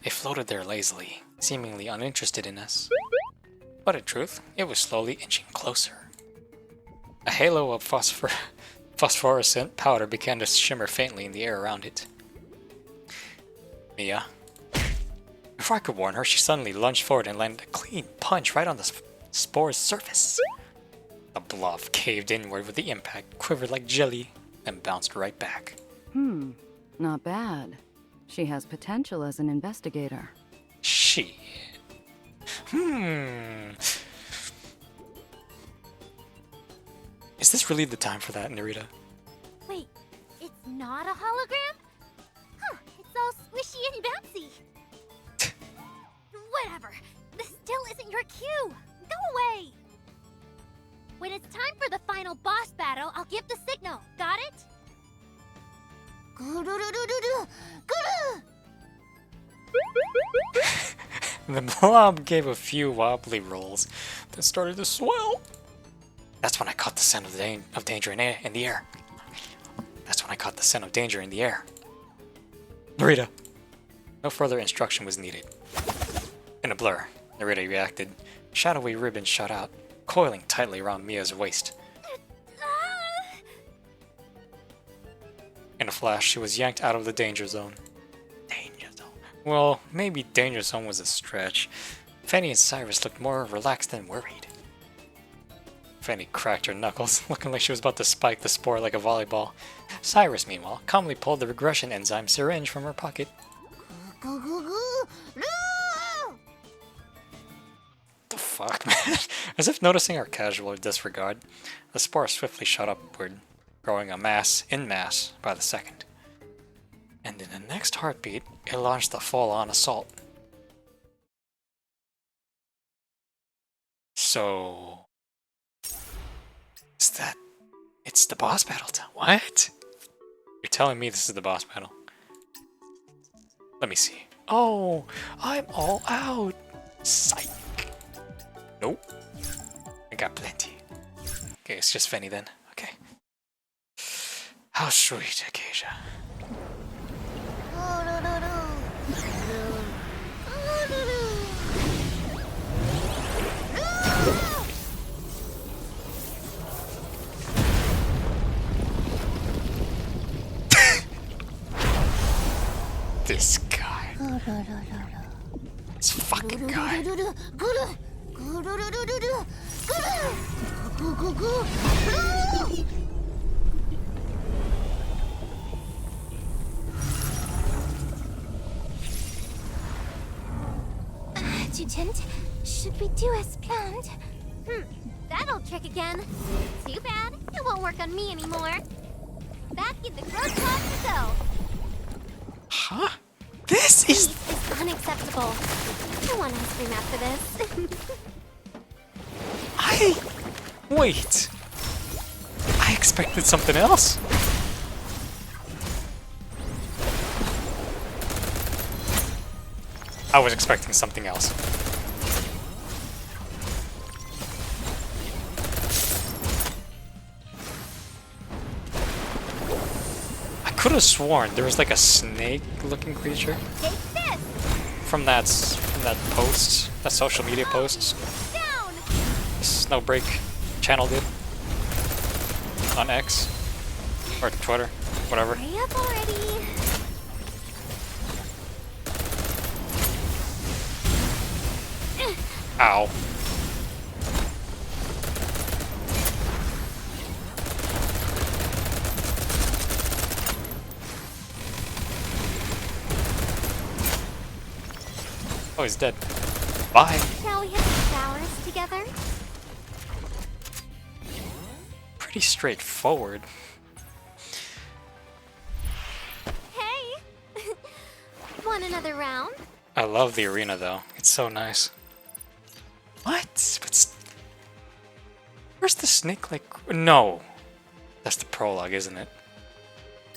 It floated there lazily, seemingly uninterested in us. But in truth, it was slowly inching closer. A halo of phosphorescent powder began to shimmer faintly in the air around it. Mia. Before I could warn her, she suddenly lunged forward and landed a clean punch right on the spore's surface. The blob caved inward with the impact, quivered like jelly, and bounced right back. Not bad. She has potential as an investigator. Shit. Is this really the time for that, Narita? Wait, it's not a hologram? Huh, it's all squishy and bouncy. Whatever, this still isn't your cue. Go away. When it's time for the final boss battle, I'll give the signal. Got it? The blob gave a few wobbly rolls, then started to swell. That's when I caught the scent of danger in the air. Narita! No further instruction was needed. In a blur, Narita reacted. Shadowy ribbons shot out, coiling tightly around Mia's waist. In a flash, she was yanked out of the danger zone. Danger zone? Well, maybe danger zone was a stretch. Fanny and Cyrus looked more relaxed than worried. Fanny cracked her knuckles, looking like she was about to spike the spore like a volleyball. Cyrus, meanwhile, calmly pulled the regression enzyme syringe from her pocket. The fuck, man? As if noticing our casual disregard, the spore swiftly shot upward, growing en masse by the second. And in the next heartbeat, it launched a full-on assault. So... It's the boss battle time. What? You're telling me this is the boss battle? Let me see. Oh, I'm all out. Psych. Nope. I got plenty. Okay, it's just Fenny then. Okay. How sweet, Acacia. This guy. This fucking guy. Adjutant, should we do as planned? That'll trick again. Too bad. It won't work on me anymore. Back in the growth pod to go. Huh? This is... This is unacceptable. I want ice cream after this. Wait. I expected something else. I was expecting something else. I could have sworn there was like a snake-looking creature Take this. from that post, that social media post. Down. Snowbreak channel did on X or Twitter, whatever. Hurry up already. Ow. Oh, he's dead. Bye. Shall we hit the flowers together? Pretty straightforward. Hey! Want another round? I love the arena though. It's so nice. What? Where's the snake like? No. That's the prologue, isn't it?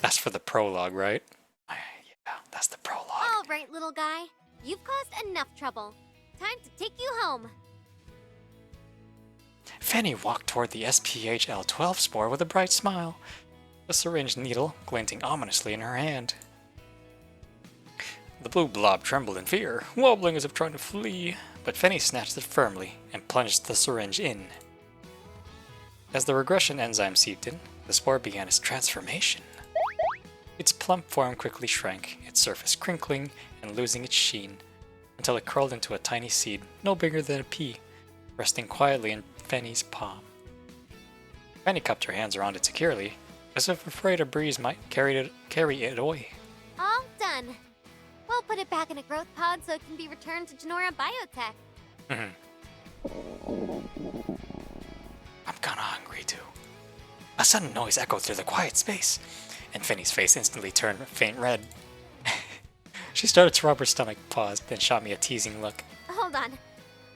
That's for the prologue, right? Yeah, that's the prologue. All right, little guy. You've caused enough trouble. Time to take you home. Fanny walked toward the SPHL-12 spore with a bright smile, a syringe needle glinting ominously in her hand. The blue blob trembled in fear, wobbling as if trying to flee, but Fanny snatched it firmly and plunged the syringe in. As the regression enzyme seeped in, the spore began its transformation. Its plump form quickly shrank, its surface crinkling and losing its sheen, until it curled into a tiny seed no bigger than a pea, resting quietly in Fanny's palm. Fanny cupped her hands around it securely, as if afraid a breeze might carry it away. All done. We'll put it back in a growth pod so it can be returned to Genora Biotech. I'm kinda hungry too. A sudden noise echoed through the quiet space, and Fanny's face instantly turned faint red. She started to rub her stomach, paused, then shot me a teasing look. Hold on.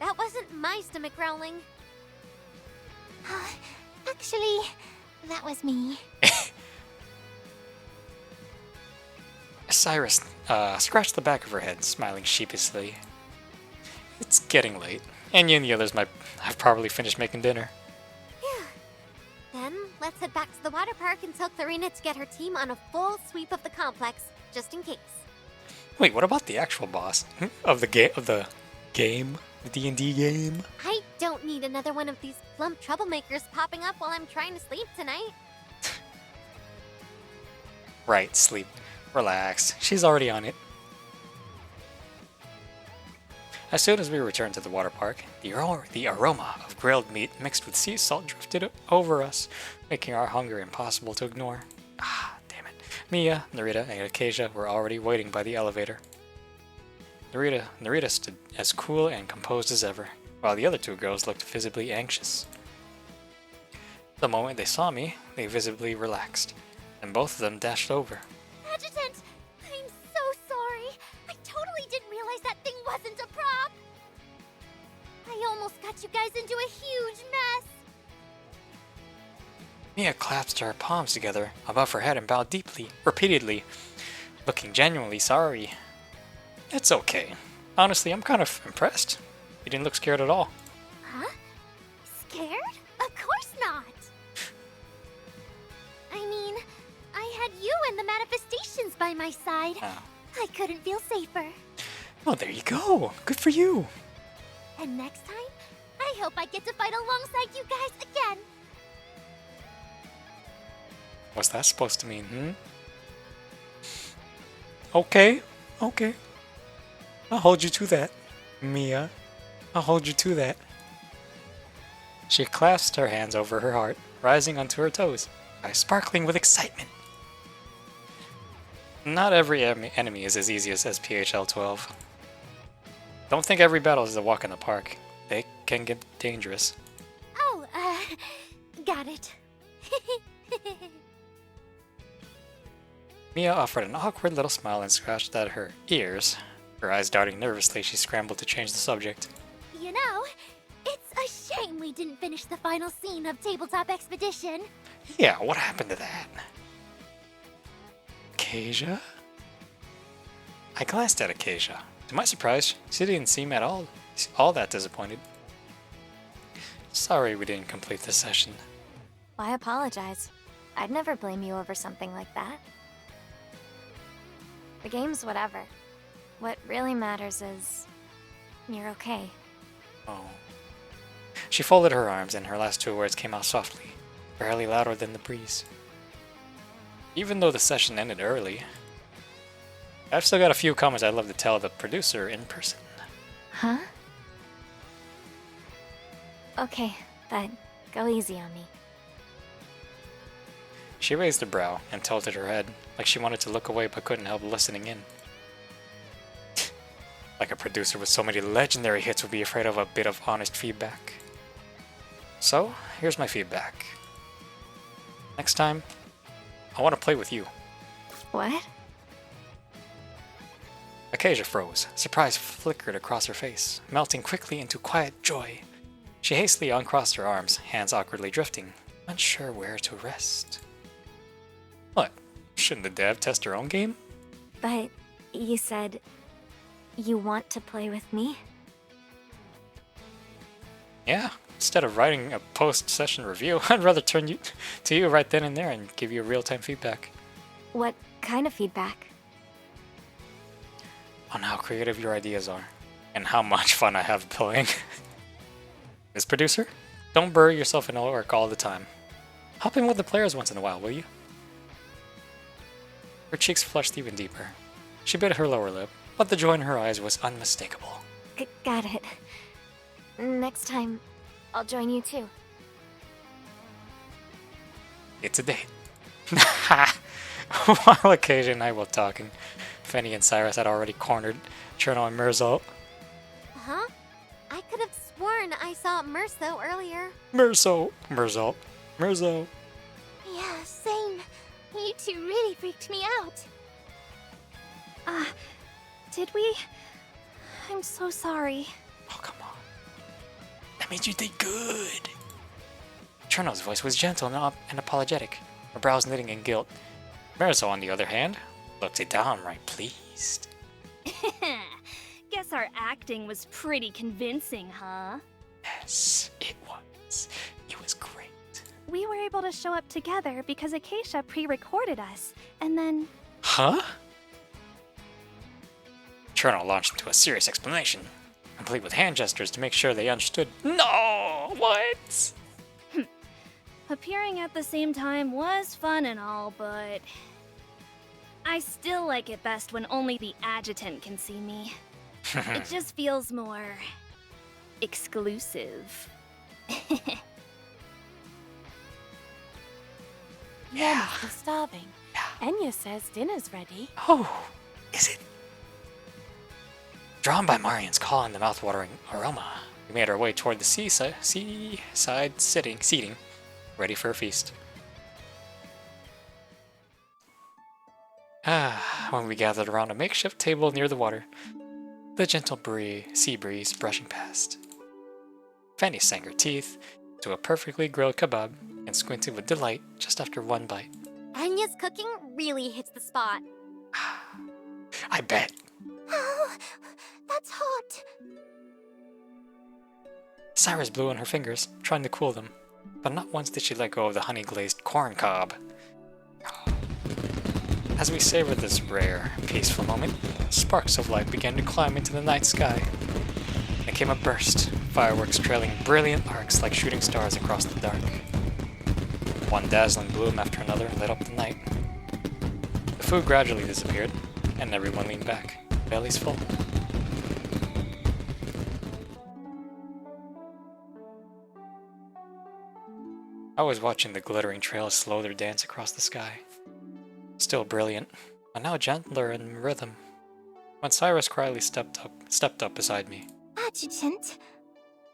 That wasn't my stomach growling. Actually, that was me. Cyrus scratched the back of her head, smiling sheepishly. It's getting late, and you and the others might have probably finished making dinner. Phew. Then, let's head back to the water park and tell Clarina to get her team on a full sweep of the complex, just in case. Wait, what about the actual boss of the game? The D&D game? I don't need another one of these plump troublemakers popping up while I'm trying to sleep tonight. Right, sleep. Relax. She's already on it. As soon as we returned to the water park, the aroma of grilled meat mixed with sea salt drifted over us, making our hunger impossible to ignore. Ah, damn it. Mia, Narita, and Acacia were already waiting by the elevator. Narita stood as cool and composed as ever, while the other two girls looked visibly anxious. The moment they saw me, they visibly relaxed, and both of them dashed over. Adjutant, I'm so sorry. I totally didn't realize that thing wasn't a prop. I almost got you guys into a huge mess. Mia clasped her palms together above her head and bowed deeply, repeatedly, looking genuinely sorry. It's okay. Honestly, I'm kind of impressed. You didn't look scared at all. Huh? Scared? Of course not. I mean, I had you and the manifestations by my side. Oh. I couldn't feel safer. Oh, there you go. Good for you. And next time, I hope I get to fight alongside you guys again. What's that supposed to mean, Okay. I'll hold you to that, Mia. I'll hold you to that. She clasped her hands over her heart, rising onto her toes, eyes sparkling with excitement. Not every enemy is as easy as SPHL 12. Don't think every battle is a walk in the park. They can get dangerous. Oh, got it. Mia offered an awkward little smile and scratched at her ears. Her eyes darting nervously, she scrambled to change the subject. You know, it's a shame we didn't finish the final scene of Tabletop Expedition. Yeah, what happened to that? Acacia? I glanced at Acacia. To my surprise, she didn't seem at all that disappointed. Sorry we didn't complete the session. Why apologize? I'd never blame you over something like that. The game's whatever. What really matters is you're okay. Oh. She folded her arms and her last two words came out softly, barely louder than the breeze. Even though the session ended early, I've still got a few comments I'd love to tell the producer in person. Huh? Okay, but go easy on me. She raised a brow and tilted her head, like she wanted to look away but couldn't help listening in. Like a producer with so many legendary hits would be afraid of a bit of honest feedback. So, here's my feedback. Next time, I want to play with you. What? Acacia froze. Surprise flickered across her face, melting quickly into quiet joy. She hastily uncrossed her arms, hands awkwardly drifting, unsure where to rest. What? Shouldn't the dev test her own game? But you said you want to play with me? Yeah, instead of writing a post-session review, I'd rather turn to you right then and there and give you real-time feedback. What kind of feedback? On how creative your ideas are, and how much fun I have playing. Miss Producer, don't bury yourself in work all the time. Hop in with the players once in a while, will you? Her cheeks flushed even deeper. She bit her lower lip, but the joy in her eyes was unmistakable. Got it. Next time, I'll join you too. It's a date. While Acacia and I were talking, Fenny and Cyrus had already cornered Cherno and Mirzo. Huh? I could have sworn I saw Mirzo earlier. Mirzo. Yeah, same. You two really freaked me out. Did we? I'm so sorry. Oh, come on. That means you did good. Cherno's voice was gentle and apologetic, her brows knitting in guilt. Mirzo, on the other hand, looked downright pleased. Guess our acting was pretty convincing, huh? Yes, it was. It was great. We were able to show up together because Acacia pre-recorded us, and then... Huh? Cherno launched into a serious explanation, complete with hand gestures to make sure they understood. No! What? Appearing at the same time was fun and all, but... I still like it best when only the adjutant can see me. It just feels more... exclusive. You must be starving. Enya says dinner's ready. Oh, is it? Drawn by Marian's call and the mouth-watering aroma, we made our way toward the seaside seating, ready for a feast. When we gathered around a makeshift table near the water, the gentle sea breeze brushing past. Fanny sank her teeth to a perfectly grilled kebab and squinted with delight just after one bite. Anya's cooking really hits the spot. I bet. Oh, that's hot. Cyrus blew on her fingers, trying to cool them, but not once did she let go of the honey-glazed corn cob. As we savored this rare, peaceful moment, sparks of light began to climb into the night sky. There came a burst, fireworks trailing brilliant arcs like shooting stars across the dark. One dazzling bloom after another lit up the night. The food gradually disappeared, and everyone leaned back, bellies full. I was watching the glittering trail slow their dance across the sky. Still brilliant, but now gentler in rhythm. When Cyrus quietly stepped up beside me. Adjutant,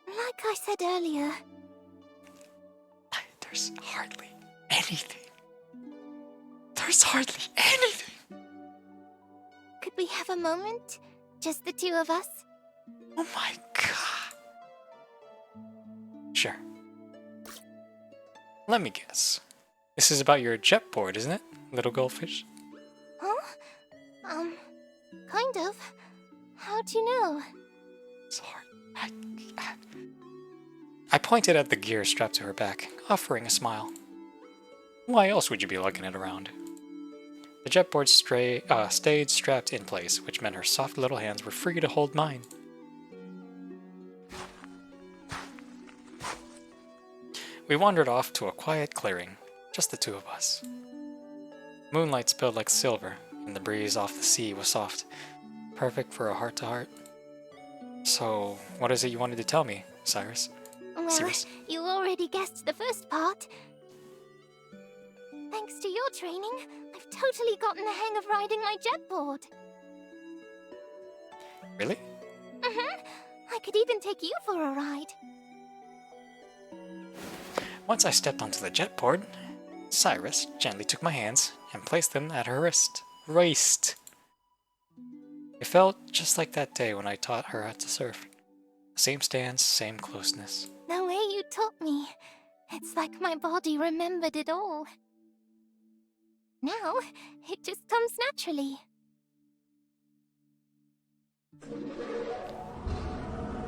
like I said earlier, There's hardly anything. There's hardly anything. could we have a moment? Just the two of us? Oh my god. Sure. Let me guess. This is about your jet board, isn't it, little goldfish? Huh? Kind of. How'd you know? Sorry. I pointed at the gear strapped to her back, offering a smile. Why else would you be lugging it around? The jet board stayed strapped in place, which meant her soft little hands were free to hold mine. We wandered off to a quiet clearing, just the two of us. Moonlight spilled like silver, and the breeze off the sea was soft, perfect for a heart-to-heart. So, what is it you wanted to tell me, Cyrus? Well, Cyrus? you already guessed the first part. Thanks to your training, I've totally gotten the hang of riding my jet board. Really? I could even take you for a ride. Once I stepped onto the jet board, Cyrus gently took my hands and placed them at her waist. It felt just like that day when I taught her how to surf. Same stance, same closeness. The way you taught me, it's like my body remembered it all. Now, it just comes naturally.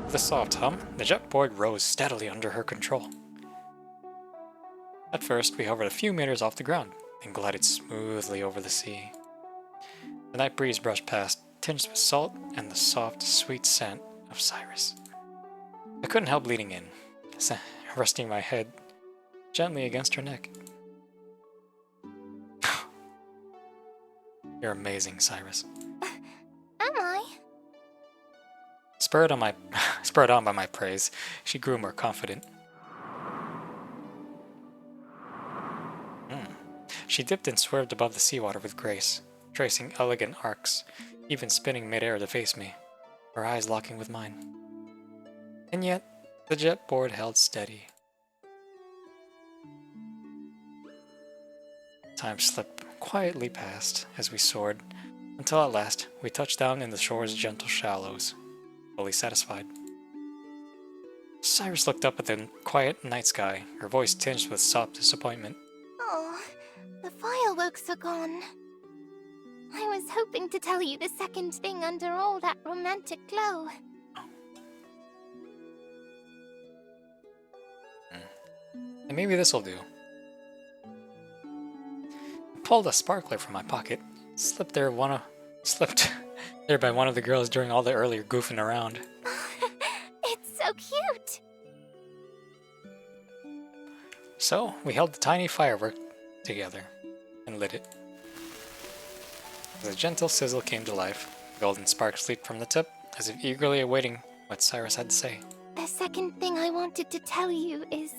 With a soft hum, the jet board rose steadily under her control. At first, we hovered a few meters off the ground, then glided smoothly over the sea. The night breeze brushed past, tinged with salt and the soft, sweet scent of Cyrus. I couldn't help leaning in, resting my head gently against her neck. You're amazing, Cyrus. Am I? Spurred on by my praise, she grew more confident. She dipped and swerved above the seawater with grace, tracing elegant arcs, even spinning midair to face me, her eyes locking with mine. And yet, the jet board held steady. Time slipped quietly past as we soared, until at last we touched down in the shore's gentle shallows, fully satisfied. Cyrus looked up at the quiet night sky, her voice tinged with soft disappointment. Oh, the fireworks are gone. I was hoping to tell you the second thing under all that romantic glow. And maybe this'll do. Pulled a sparkler from my pocket, slipped there by one of the girls during all the earlier goofing around. It's so cute! So, we held the tiny firework together and lit it. As a gentle sizzle came to life, golden sparks leaped from the tip, as if eagerly awaiting what Cyrus had to say. The second thing I wanted to tell you is...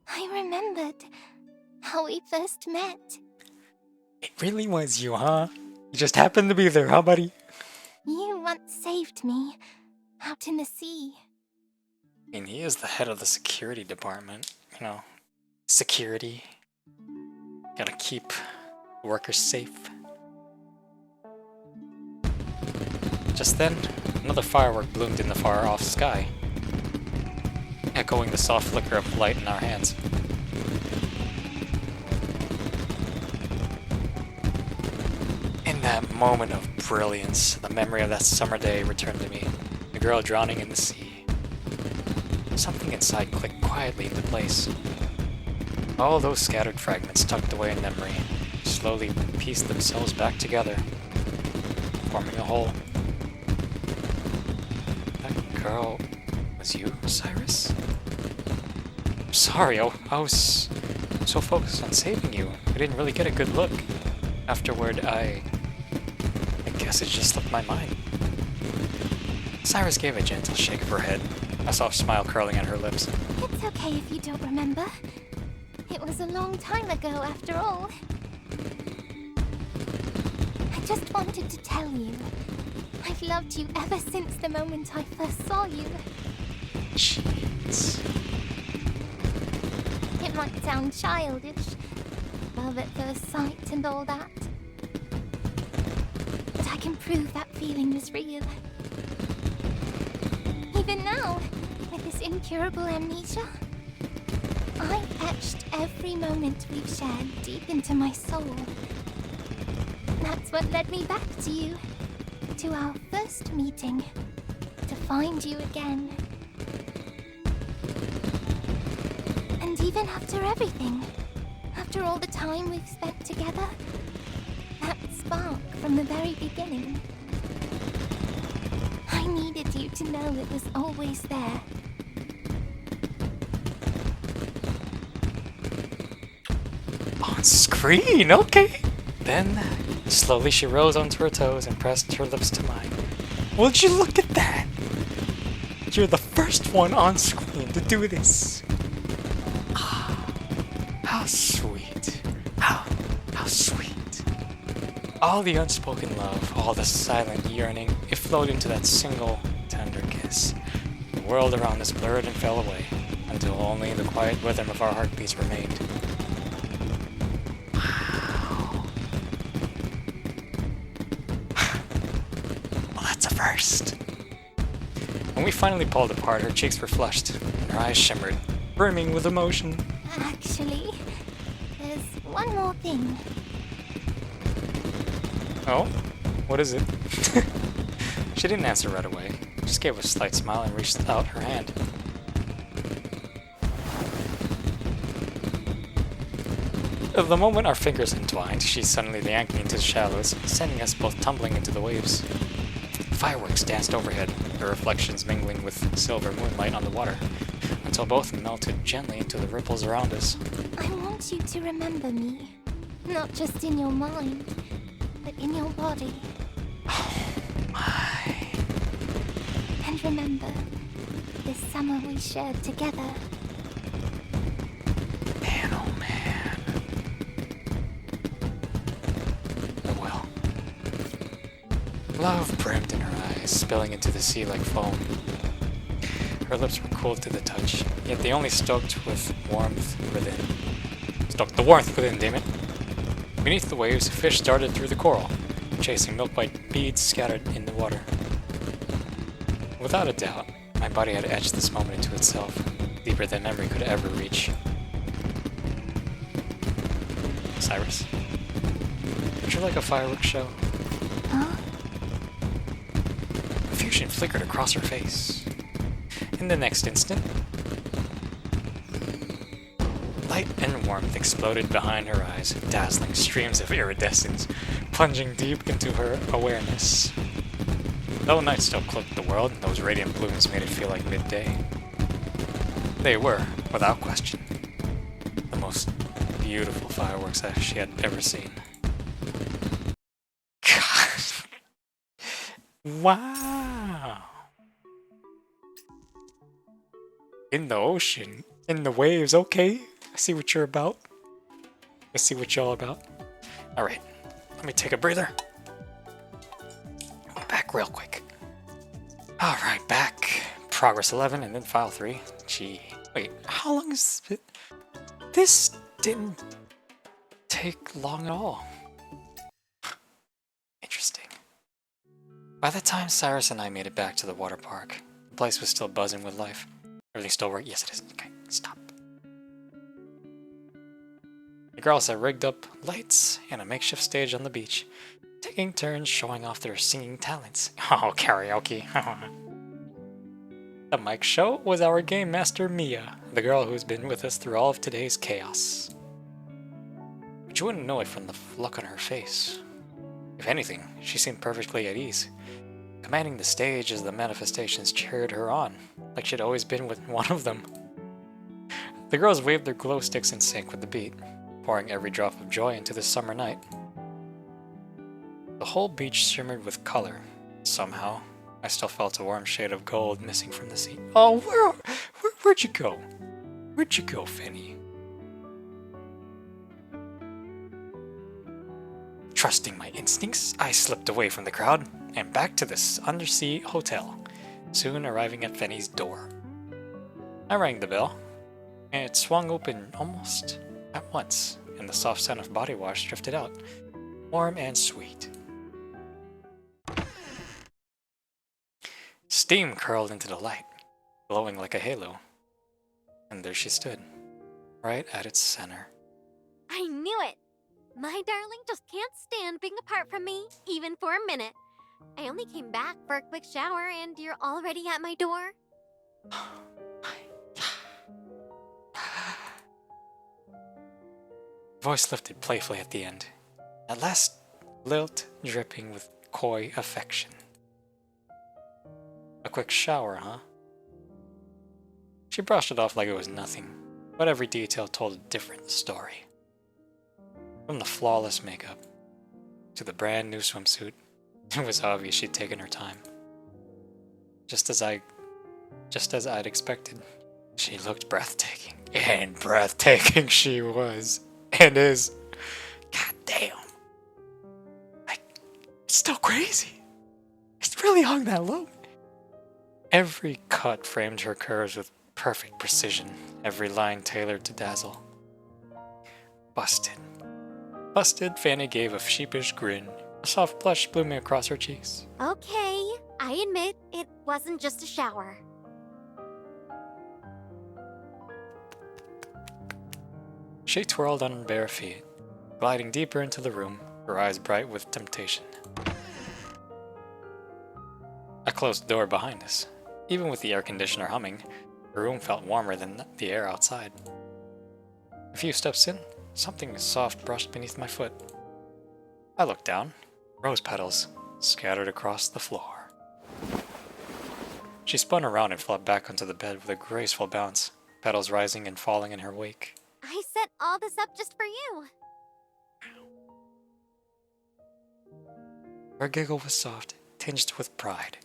I remembered how we first met. It really was you, huh? You just happened to be there, huh, buddy? You once saved me, out in the sea. I mean, he is the head of the security department. You know, security. Gotta keep workers safe. Just then, another firework bloomed in the far-off sky, echoing the soft flicker of light in our hands. In that moment of brilliance, the memory of that summer day returned to me, the girl drowning in the sea. Something inside clicked quietly into place. All those scattered fragments tucked away in memory slowly pieced themselves back together, forming a whole. That girl was you, Cyrus? I'm sorry, I was so focused on saving you, I didn't really get a good look. Afterward, I guess it just slipped my mind. Cyrus gave a gentle shake of her head, a soft smile curling at her lips. It's okay if you don't remember. It was a long time ago, after all. I just wanted to tell you. I've loved you ever since the moment I first saw you. Jeez. It might sound childish, love at first sight and all that. But I can prove that feeling was real. Even now, with this incurable amnesia, I etched every moment we've shared deep into my soul. That's what led me back to you, to our first meeting, to find you again. And even after everything, after all the time we've spent together, that spark from the very beginning, I needed you to know it was always there. On screen, okay. Then, slowly she rose onto her toes and pressed her lips to mine. Would you look at that? You're the first one on screen to do this. Ah, how sweet. How sweet. All the unspoken love, all the silent yearning, it flowed into that single, tender kiss. The world around us blurred and fell away, until only the quiet rhythm of our heartbeats remained. Wow. Well, that's a first. When we finally pulled apart, her cheeks were flushed, and her eyes shimmered, brimming with emotion. Actually, there's one more thing. Oh? What is it? She didn't answer right away, just gave a slight smile and reached out her hand. The moment our fingers entwined, she suddenly yanked me into the shallows, sending us both tumbling into the waves. Fireworks danced overhead, their reflections mingling with silver moonlight on the water, until both melted gently into the ripples around us. I want you to remember me, not just in your mind, but in your body. Oh my. And remember, this summer we shared together. Man, oh man. Oh well. Love brimmed in her eyes, spilling into the sea like foam. Her lips were cold to the touch, yet they only stoked with warmth within. Stoked the warmth within, damn it. Beneath the waves, fish darted through the coral, chasing milk-white beads scattered in the water. Without a doubt, my body had etched this moment into itself, deeper than memory could ever reach. Cyrus, would you like a fireworks show? Huh? Confusion flickered across her face. In the next instant, light and warmth exploded behind her eyes, dazzling streams of iridescence, plunging deep into her awareness. Though night still cloaked the world, those radiant blooms made it feel like midday. They were, without question, the most beautiful fireworks that she had ever seen. God. Wow. In the ocean, in the waves, okay. I see what you're about. I see what y'all about. Alright, let me take a breather. Back real quick. Alright, back. Progress 11 and then file 3. Gee, wait, how long is it? This didn't take long at all. Interesting. By the time Cyrus and I made it back to the water park, the place was still buzzing with life. Everything still worked? Yes, it is. Okay, stop. The girls had rigged up lights and a makeshift stage on the beach, taking turns showing off their singing talents. Oh, karaoke. The mic show was our game master Mia, the girl who's been with us through all of today's chaos. But you wouldn't know it from the look on her face. If anything, she seemed perfectly at ease, commanding the stage as the manifestations cheered her on, like she'd always been with one of them. The girls waved their glow sticks in sync with the beat, pouring every drop of joy into the summer night. The whole beach shimmered with color, somehow, I still felt a warm shade of gold missing from the sea. Oh, where'd you go? Where'd you go, Fanny? Trusting my instincts, I slipped away from the crowd and back to this undersea hotel, soon arriving at Fanny's door. I rang the bell, and it swung open almost at once, and the soft scent of body wash drifted out, warm and sweet. Steam curled into the light, glowing like a halo. And there she stood, right at its center. I knew it! My darling just can't stand being apart from me, even for a minute. I only came back for a quick shower and you're already at my door. Voice lifted playfully at the end, at last lilt dripping with coy affection. A quick shower, huh? She brushed it off like it was nothing, but every detail told a different story. From the flawless makeup to the brand new swimsuit, it was obvious she'd taken her time. Just as I'd expected, she looked breathtaking. And breathtaking she was. And is. God damn. Like, it's still crazy. It's really hung that low. Every cut framed her curves with perfect precision, every line tailored to dazzle. Busted. Busted, Fanny gave a sheepish grin, a soft blush blooming across her cheeks. Okay, I admit it wasn't just a shower. She twirled on her bare feet, gliding deeper into the room, her eyes bright with temptation. I closed the door behind us. Even with the air conditioner humming, the room felt warmer than the air outside. A few steps in, something soft brushed beneath my foot. I looked down, rose petals scattered across the floor. She spun around and flopped back onto the bed with a graceful bounce, petals rising and falling in her wake. I set all this up just for you. Her giggle was soft, tinged with pride.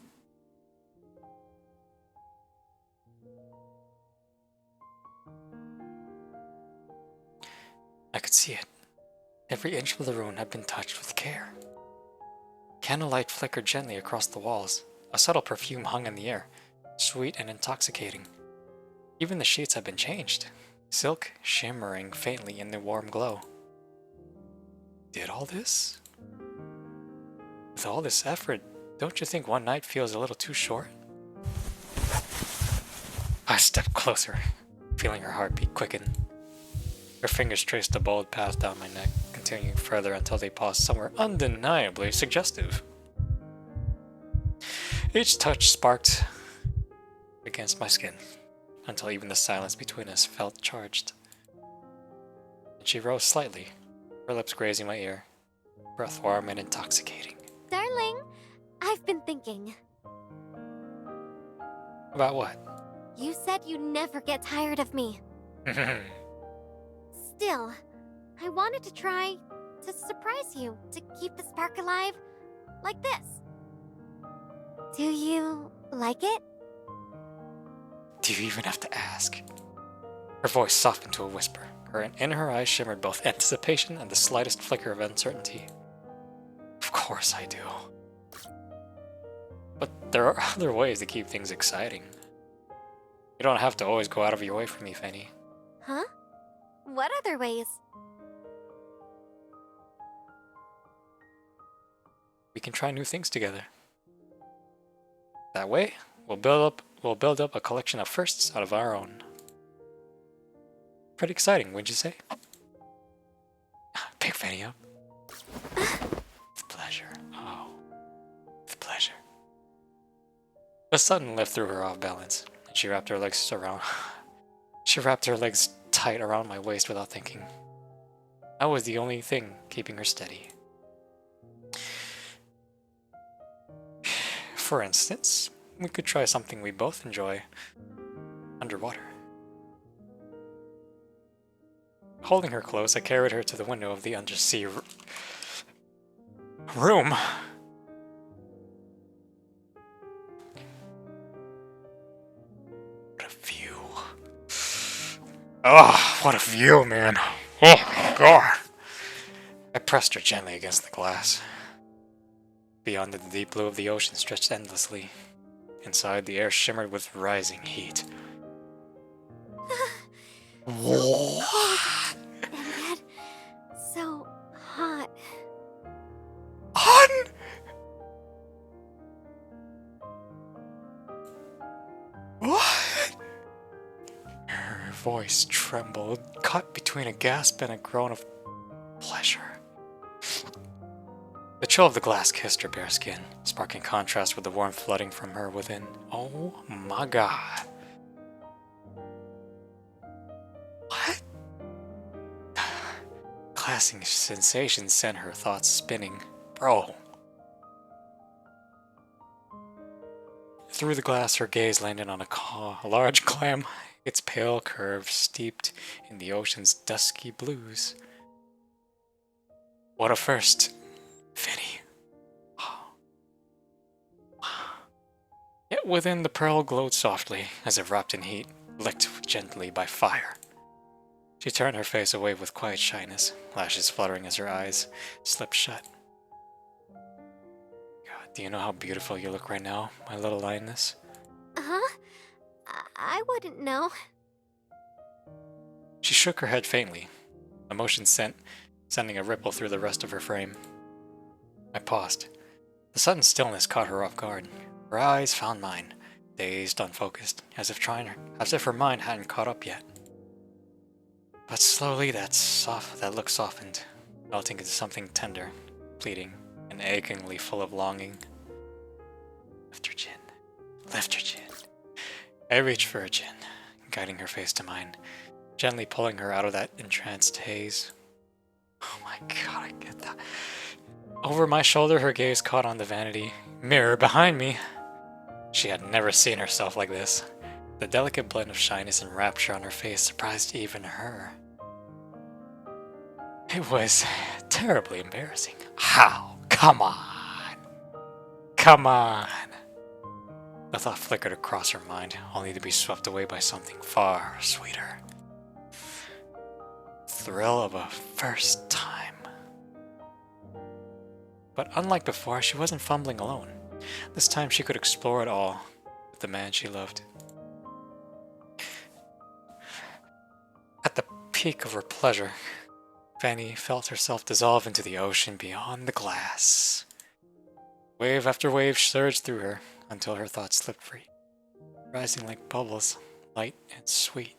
I could see it. Every inch of the room had been touched with care. Candlelight flickered gently across the walls. A subtle perfume hung in the air, sweet and intoxicating. Even the sheets had been changed, silk shimmering faintly in the warm glow. Did all this? With all this effort, don't you think one night feels a little too short? I stepped closer, feeling her heartbeat quicken. Her fingers traced a bold path down my neck, continuing further until they paused somewhere undeniably suggestive. Each touch sparked against my skin, until even the silence between us felt charged. And she rose slightly, her lips grazing my ear, breath warm and intoxicating. Darling, I've been thinking. About what? You said you never get tired of me. Still, I wanted to try to surprise you, to keep the spark alive, like this. Do you like it? Do you even have to ask? Her voice softened to a whisper. In her eyes shimmered both anticipation and the slightest flicker of uncertainty. Of course I do. But there are other ways to keep things exciting. You don't have to always go out of your way for me, Fanny. Huh? What other ways? We can try new things together. That way, we'll build up a collection of firsts out of our own. Pretty exciting, wouldn't you say? Pick Fanny up. With pleasure. Oh, with pleasure. A sudden lift threw her off balance, and she wrapped her legs tight around my waist without thinking. I was the only thing keeping her steady. For instance, we could try something we both enjoy underwater. Holding her close, I carried her to the window of the undersea room. Oh, what a view, man. Oh, my God. I pressed her gently against the glass. Beyond it, the deep blue of the ocean stretched endlessly. Inside, the air shimmered with rising heat. So cold. And yet, so hot. On! What? Her voice trembled, caught between a gasp and a groan of pleasure. The chill of the glass kissed her bare skin, sparking contrast with the warmth flooding from her within. Oh my God. What? Classing sensation sent her thoughts spinning. Bro. Through the glass, her gaze landed on a large clam, its pale curve steeped in the ocean's dusky blues. What a first, Finny. Yet within, the pearl glowed softly, as if wrapped in heat, licked gently by fire. She turned her face away with quiet shyness, lashes fluttering as her eyes slipped shut. God, do you know how beautiful you look right now, my little lioness? Huh? I wouldn't know. She shook her head faintly, emotion sending a ripple through the rest of her frame. I paused. The sudden stillness caught her off guard. Her eyes found mine, dazed, unfocused, as if her mind hadn't caught up yet. But slowly that look softened, melting into something tender, pleading, and achingly full of longing. Lift your chin. Lift your chin. I reached for her chin, guiding her face to mine, gently pulling her out of that entranced haze. Oh my God, I get that. Over my shoulder, her gaze caught on the vanity mirror behind me. She had never seen herself like this. The delicate blend of shyness and rapture on her face surprised even her. It was terribly embarrassing. How? Come on! Come on! The thought flickered across her mind, only to be swept away by something far sweeter. Thrill of a first time. But unlike before, she wasn't fumbling alone. This time she could explore it all with the man she loved. At the peak of her pleasure, Fanny felt herself dissolve into the ocean beyond the glass. Wave after wave surged through her until her thoughts slipped free, rising like bubbles, light and sweet.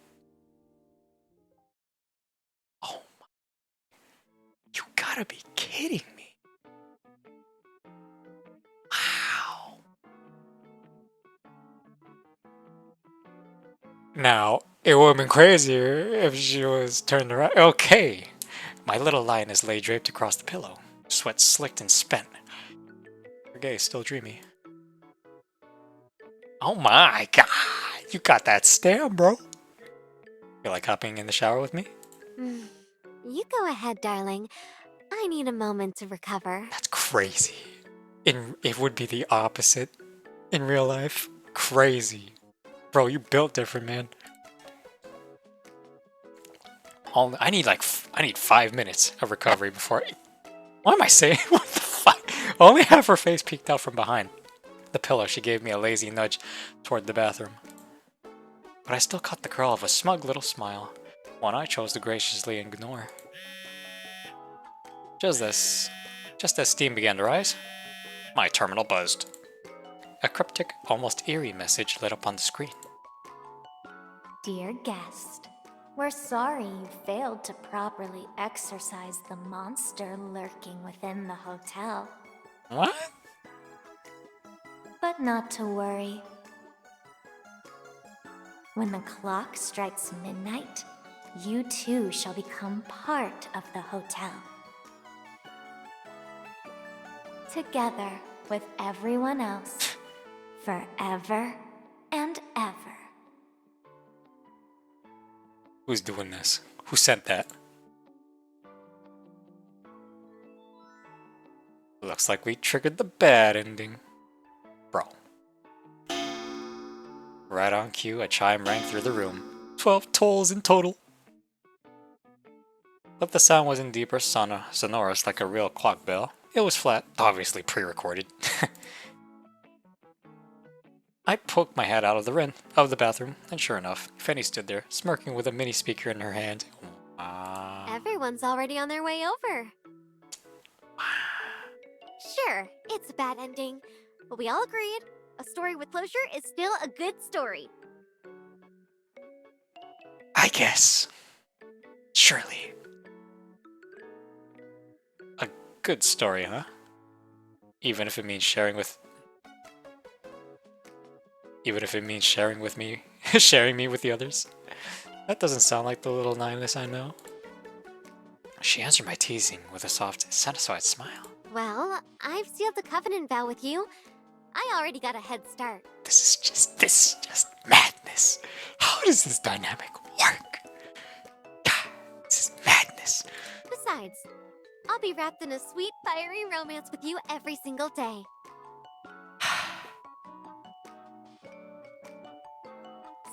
Oh my. You gotta be kidding me. Wow. Now, it would have been crazier if she was turned around. Okay. My little lioness lay draped across the pillow, sweat slicked and spent. Her gaze still dreamy. Oh my God. You got that stamp, bro. Feel like hopping in the shower with me? You go ahead, darling. I need a moment to recover. That's crazy. It would be the opposite in real life. Crazy. Bro, you built different, man. I need 5 minutes of recovery before. What am I saying? What the fuck? Only half her face peeked out from behind the pillow. She gave me a lazy nudge toward the bathroom. But I still caught the curl of a smug little smile, one I chose to graciously ignore. Just as steam began to rise, my terminal buzzed. A cryptic, almost eerie message lit up on the screen. Dear guest, we're sorry you failed to properly exorcise the monster lurking within the hotel. What? But not to worry. When the clock strikes midnight, you too shall become part of the hotel. Together with everyone else, forever and ever. Who's doing this? Who sent that? Looks like we triggered the bad ending. Bro. Right on cue, a chime rang through the room. 12 tolls in total. But the sound wasn't deep or sonorous like a real clock bell. It was flat, obviously pre-recorded. I poked my head out of the bathroom, and sure enough, Fanny stood there, smirking with a mini speaker in her hand. Everyone's already on their way over. Sure, it's a bad ending, but we all agreed a story with closure is still a good story. I guess. Surely. A good story, huh? Even if it means sharing with me, sharing me with the others. That doesn't sound like the little Nihilus I know. She answered my teasing with a soft, satisfied smile. Well, I've sealed a covenant vow with you. I already got a head start. This is just madness. How does this dynamic work? This is madness. Besides, I'll be wrapped in a sweet, fiery romance with you every single day.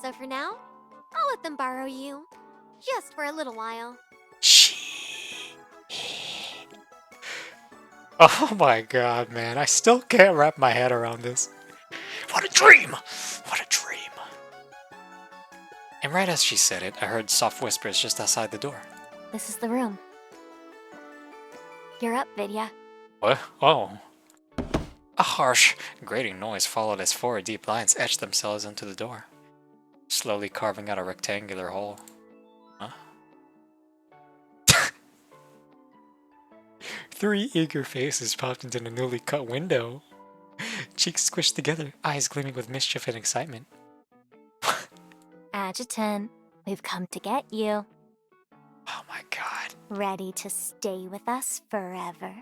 So for now, I'll let them borrow you. Just for a little while. Oh my god, man. I still can't wrap my head around this. What a dream! What a dream. And right as she said it, I heard soft whispers just outside the door. This is the room. You're up, Vidya. What? Oh. A harsh, grating noise followed as 4 deep lines etched themselves into the door, slowly carving out a rectangular hole. Huh? 3 eager faces popped into the newly cut window. Cheeks squished together, eyes gleaming with mischief and excitement. Adjutant, we've come to get you. Oh my god. Ready to stay with us forever?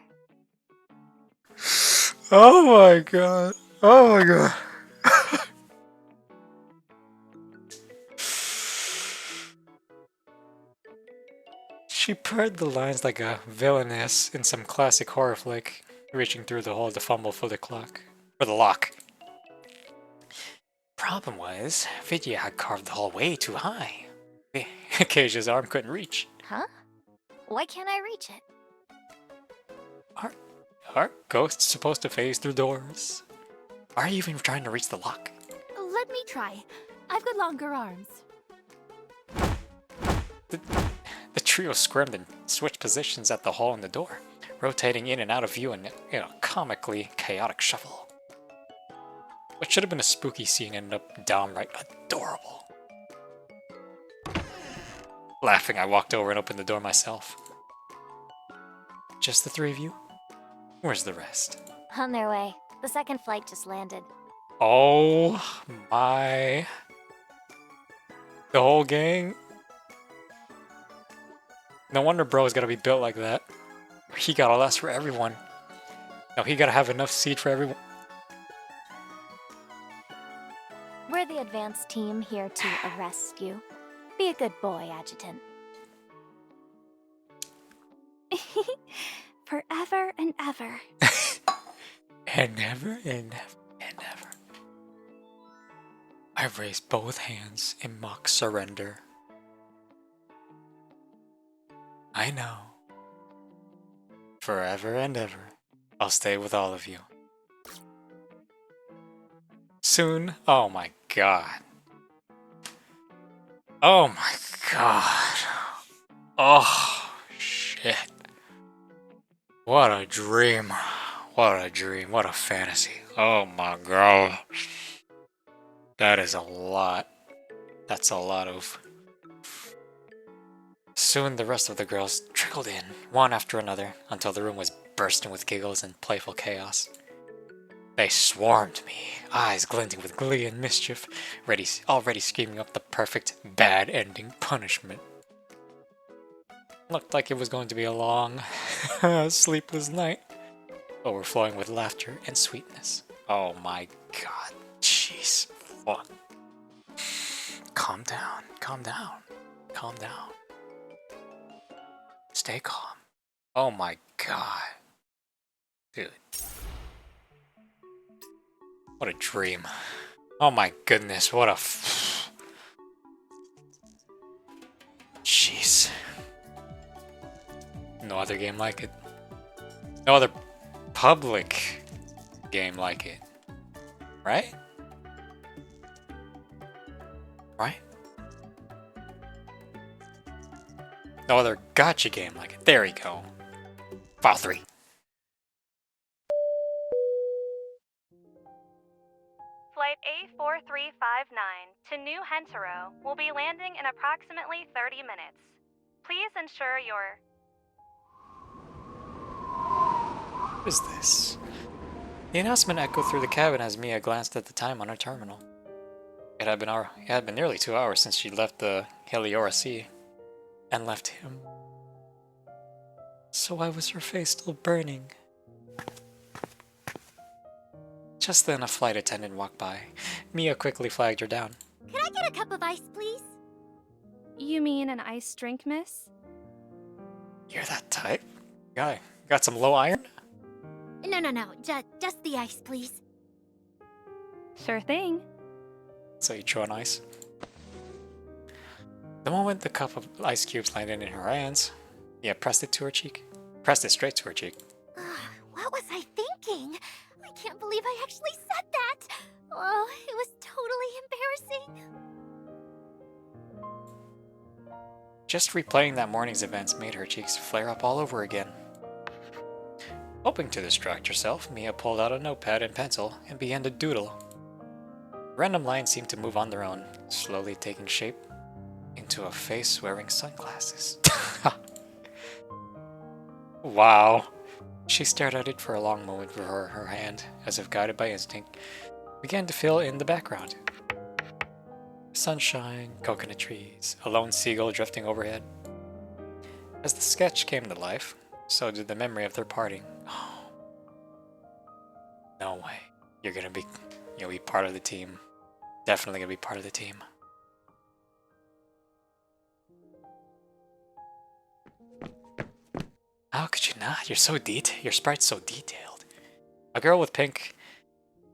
Oh my god. Oh my god. She purred the lines like a villainess in some classic horror flick, reaching through the hole to fumble for the lock. Problem was, Vidya had carved the hole way too high. Acacia's arm couldn't reach. Huh? Why can't I reach it? Aren't ghosts supposed to phase through doors? Are you even trying to reach the lock? Let me try. I've got longer arms. The trio squirmed and switched positions at the hole in the door, rotating in and out of view in a comically chaotic shuffle. What should have been a spooky scene ended up downright adorable. Laughing, I walked over and opened the door myself. Just the 3 of you? Where's the rest? On their way. The second flight just landed. Oh my... The whole gang? No wonder bro's gotta be built like that. He gotta last for everyone. No, he gotta have enough seed for everyone. We're the advanced team here to arrest you. Be a good boy, Adjutant. Forever and ever. And never, and never, and never. I raised both hands in mock surrender. I know. Forever and ever, I'll stay with all of you. Soon, oh my god. Oh my god. Oh, shit. What a dream. What a dream. What a fantasy. Oh my god. That is a lot. That's a lot of... Soon the rest of the girls trickled in, one after another, until the room was bursting with giggles and playful chaos. They swarmed me, eyes glinting with glee and mischief, already scheming up the perfect bad ending punishment. Looked like it was going to be a long, sleepless night, overflowing with laughter and sweetness. Oh my god, jeez, fuck. Calm down, calm down, calm down. Stay calm. Oh my god. Dude. What a dream. Oh my goodness, what a Jeez. no other game like it. No other public game like it. Right? Right? No other gacha game like it. There we go. File 3. Flight A4359 to New Hentaro will be landing in approximately 30 minutes. Please ensure your... What is this? The announcement echoed through the cabin as Mia glanced at the time on her terminal. It had been nearly 2 hours since she left the Heliora Sea and left him. So why was her face still burning? Just then a flight attendant walked by. Mia quickly flagged her down. Could I get a cup of ice, please? You mean an ice drink, miss? You're that type? Guy, got some low iron? No. Just the ice, please. Sure thing. So you chew on ice? The moment the cup of ice cubes landed in her hands, Mia pressed it to her cheek. Pressed it straight to her cheek. What was I thinking? I can't believe I actually said that! Oh, it was totally embarrassing. Just replaying that morning's events made her cheeks flare up all over again. Hoping to distract herself, Mia pulled out a notepad and pencil and began to doodle. Random lines seemed to move on their own, slowly taking shape into a face wearing sunglasses. Wow. She stared at it for a long moment before her hand, as if guided by instinct, began to fill in the background. Sunshine, coconut trees, a lone seagull drifting overhead. As the sketch came to life, so did the memory of their parting. Oh. No way. You'll be part of the team. Definitely gonna be part of the team. How could you not? You're so your sprite's so detailed. A girl with pink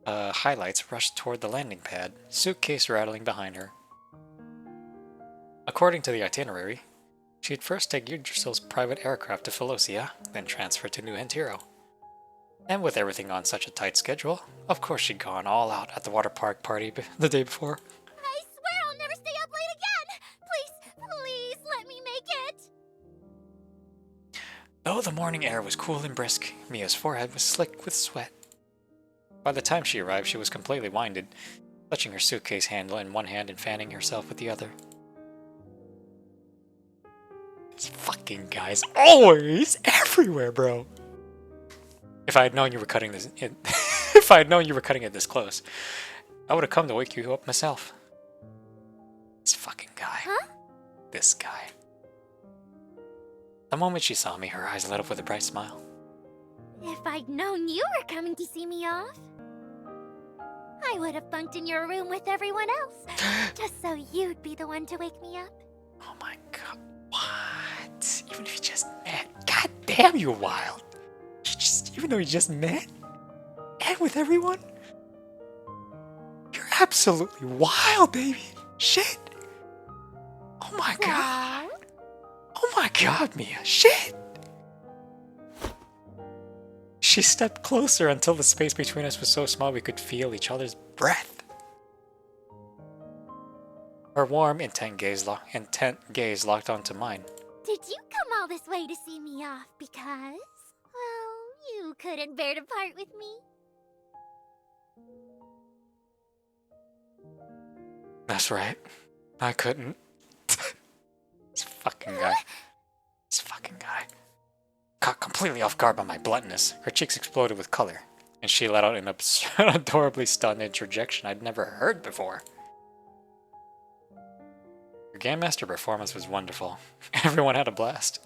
highlights rushed toward the landing pad, suitcase rattling behind her. According to the itinerary, she'd first take Yggdrasil's private aircraft to Philosia, then transfer to New Hentaro. And with everything on such a tight schedule, of course she'd gone all out at the water park party the day before. I swear I'll never stay up late again! Please let me make it! Though the morning air was cool and brisk, Mia's forehead was slick with sweat. By the time she arrived, she was completely winded, clutching her suitcase handle in one hand and fanning herself with the other. These fucking guys always everywhere, bro. If I had known you were cutting this, if I had known you were cutting it this close, I would have come to wake you up myself. This fucking guy. Huh? This guy. The moment she saw me, her eyes lit up with a bright smile. If I'd known you were coming to see me off, I would have bunked in your room with everyone else, just so you'd be the one to wake me up. Oh my god, what? Even if you just met, god damn, you're wild. Even though you just met, and with everyone, you're absolutely wild, baby. Shit. Oh my god. Oh my god, Mia. Shit. She stepped closer until the space between us was so small we could feel each other's breath. Her warm, intent gaze locked onto mine. Did you come all this way to see me off because, well, you couldn't bear to part with me? That's right. I couldn't. This fucking guy. This fucking guy. Caught completely off guard by my bluntness, her cheeks exploded with color, and she let out an adorably stunned interjection I'd never heard before. Your Game Master performance was wonderful. Everyone had a blast.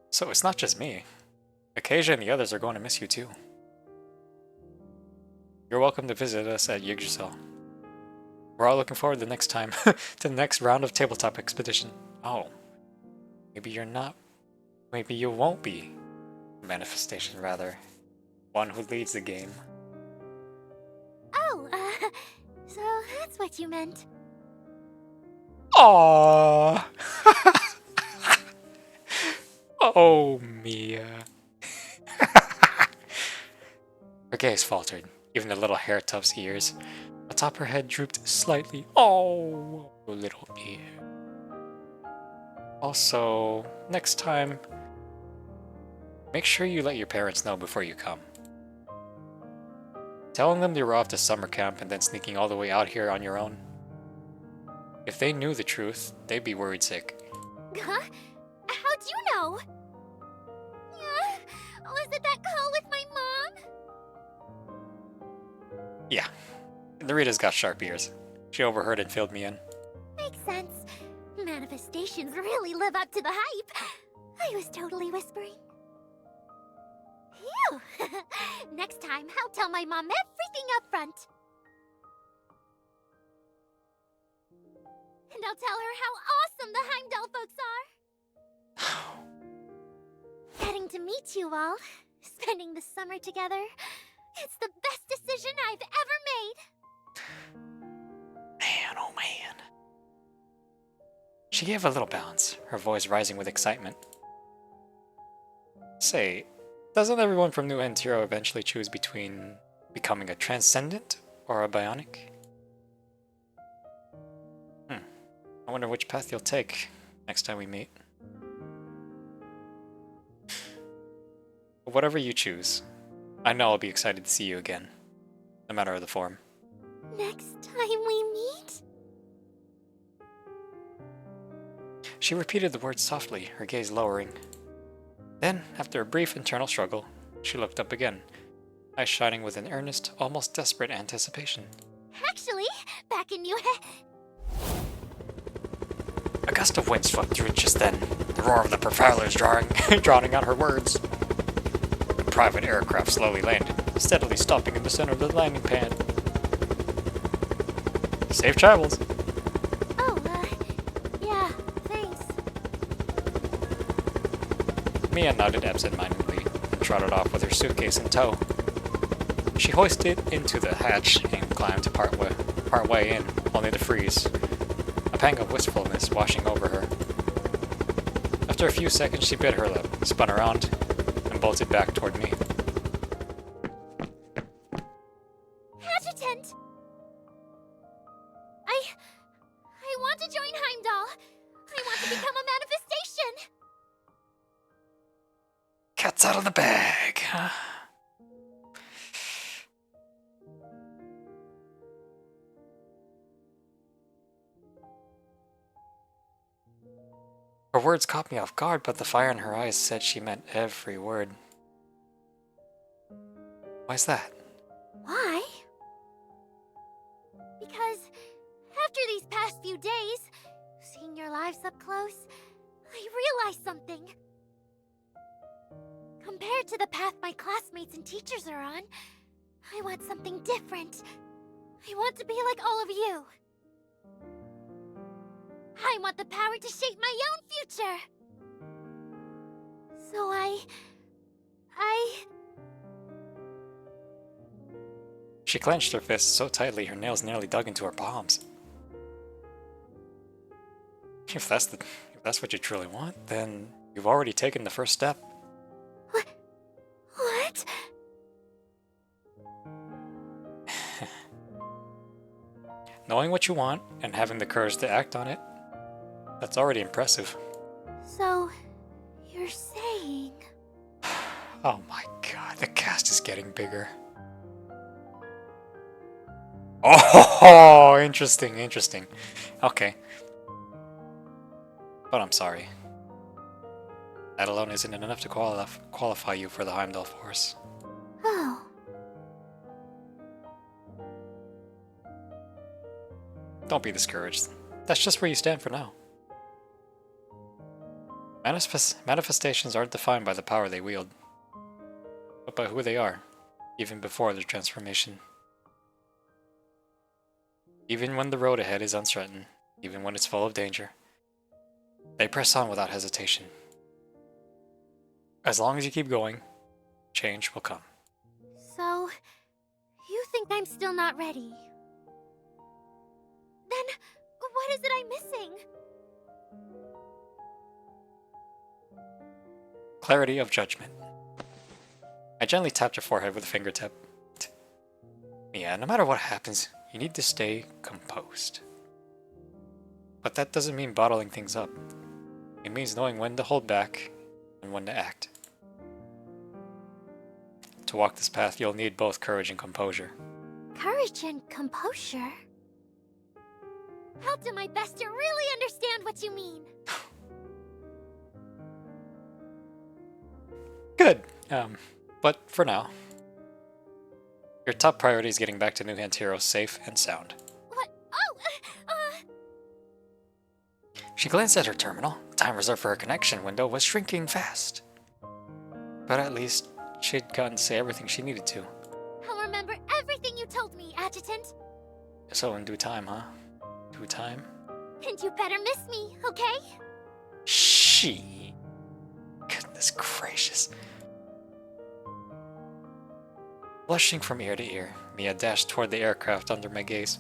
So it's not just me. Acacia and the others are going to miss you too. You're welcome to visit us at Yggdrasil. We're all looking forward to the next time, to the next round of tabletop expedition. Oh, maybe you're not. Maybe you won't be. Manifestation, rather. One who leads the game. Oh, so that's what you meant. Aww. Oh, Mia. Her gaze faltered, even the little hair tuft's ears. Atop her head drooped slightly. Oh, little ear. Also, next time, make sure you let your parents know before you come. Telling them you were off to summer camp and then sneaking all the way out here on your own. If they knew the truth, they'd be worried sick. Huh? How'd you know? Was it that call with my mom? Yeah, Narita's got sharp ears. She overheard and filled me in. Makes sense. Manifestations really live up to the hype. I was totally whispering. Phew! Next time, I'll tell my mom everything up front. And I'll tell her how awesome the Heimdall folks are. Getting to meet you all, spending the summer together, it's the best decision I've ever made. Man, oh man. She gave a little bounce, her voice rising with excitement. Say, doesn't everyone from New Hentiro eventually choose between becoming a transcendent or a bionic? I wonder which path you'll take next time we meet. But whatever you choose, I know I'll be excited to see you again, no matter the form. Next time we meet? She repeated the words softly, her gaze lowering. Then, after a brief internal struggle, she looked up again, eyes shining with an earnest, almost desperate anticipation. Actually, back in New A gust of wind swept through just then, the roar of the propellers drowning out her words. The private aircraft slowly landed, steadily stopping in the center of the landing pad. Safe travels. Oh, yeah, thanks. Mia nodded absent-mindedly and trotted off with her suitcase in tow. She hoisted into the hatch and climbed part way in, only to freeze. A pang of wistfulness washing over her. After a few seconds, she bit her lip, spun around, and bolted back toward me. Adjutant! I want to join Heimdall. I want to become a manifestation. Cat's out of the bag. Her words caught me off guard, but the fire in her eyes said she meant every word. Why's that? Why? Because after these past few days, seeing your lives up close, I realized something. Compared to the path my classmates and teachers are on, I want something different. I want to be like all of you. I want the power to shape my own future. So She clenched her fists so tightly her nails nearly dug into her palms. If that's what you truly want, then you've already taken the first step. What? Knowing what you want and having the courage to act on it, that's already impressive. So, you're saying... Oh my god, the cast is getting bigger. Oh, interesting. Okay. But I'm sorry. That alone isn't enough to qualify you for the Heimdall Force. Oh. Don't be discouraged. That's just where you stand for now. Manifestations aren't defined by the power they wield, but by who they are, even before their transformation. Even when the road ahead is uncertain, even when it's full of danger, they press on without hesitation. As long as you keep going, change will come. So, you think I'm still not ready? Then, what is it I'm missing? Clarity of judgment. I gently tapped her forehead with a fingertip. Yeah, no matter what happens, you need to stay composed. But that doesn't mean bottling things up. It means knowing when to hold back and when to act. To walk this path, you'll need both courage and composure. Courage and composure? I'll do my best to really understand what you mean. Good. But for now, your top priority is getting back to New Hantiro safe and sound. What? Oh, She glanced at her terminal. Time reserved for her connection window was shrinking fast. But at least she'd gotten to say everything she needed to. I'll remember everything you told me, Adjutant. So in due time, huh? Due time? And you better miss me, okay? She. Goodness gracious. Blushing from ear to ear, Mia dashed toward the aircraft under my gaze.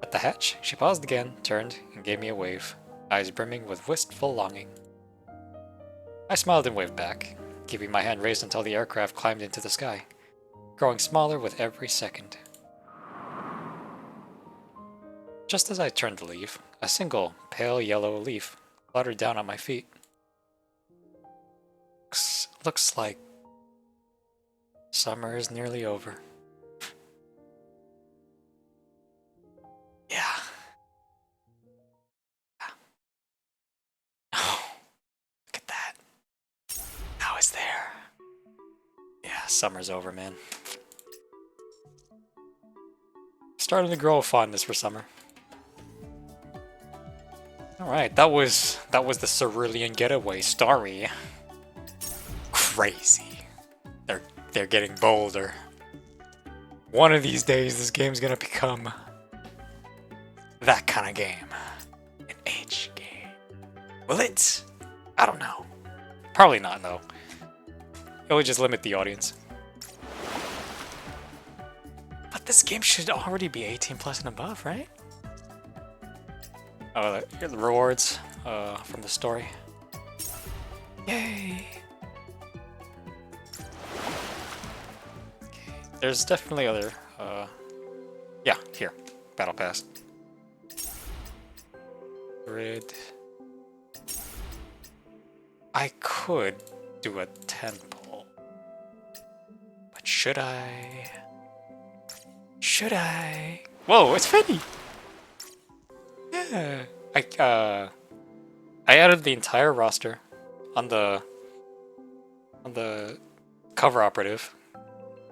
At the hatch, she paused again, turned, and gave me a wave, eyes brimming with wistful longing. I smiled and waved back, keeping my hand raised until the aircraft climbed into the sky, growing smaller with every second. Just as I turned to leave, a single pale yellow leaf fluttered down at my feet. Looks like summer is nearly over. Yeah. Oh, look at that. Now it's there. Yeah, summer's over, man. Starting to grow a fondness for summer. Alright, that was the Cerulean Getaway story. Crazy. They're getting bolder. One of these days, this game's gonna become that kind of game. An H game. Will it? I don't know. Probably not, though. It would just limit the audience. But this game should already be 18 plus and above, right? Oh, the rewards from the story. Yay! There's definitely other, yeah, here. Battle Pass. Grid. I could do a 10 pull. But should I? Should I? Whoa, it's Fenny! Yeah. I added the entire roster on the cover operative.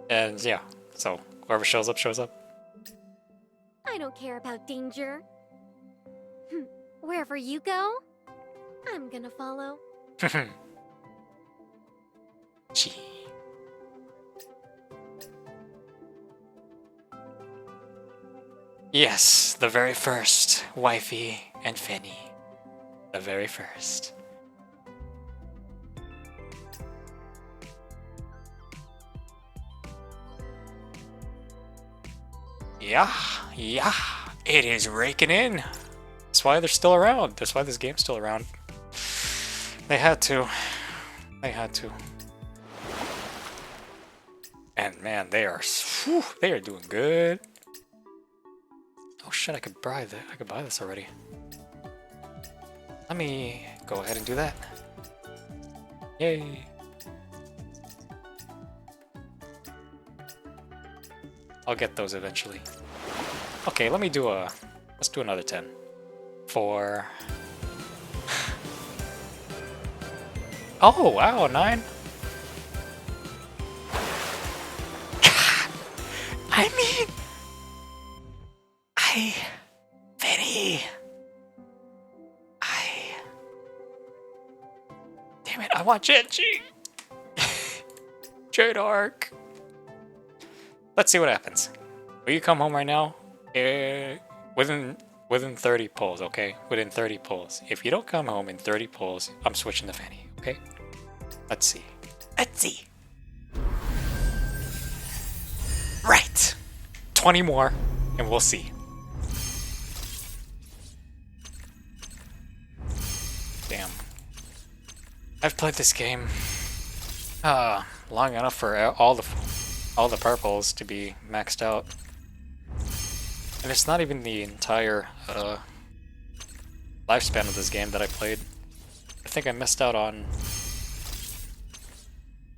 And yeah, so whoever shows up, shows up. I don't care about danger. Wherever you go, I'm gonna follow. Gee. Yes, the very first, Wifey and Finny. The very first. Yeah, it is raking in. That's why they're still around. That's why this game's still around. They had to. And man, they are doing good. Oh shit, I could buy that. I could buy this already. Let me go ahead and do that. Yay. I'll get those eventually. Okay, let's do another 10. For... Oh, wow, 9. God, I mean... Vinny... Damn it, I want Genji! J-Dark! Let's see what happens. Will you come home right now? Within 30 pulls, okay? Within 30 pulls. If you don't come home in 30 pulls, I'm switching to Fanny, okay? Let's see. Let's see. Right. 20 more, and we'll see. Damn. I've played this game long enough for all the purples to be maxed out. And it's not even the entire lifespan of this game that I played. I think I missed out on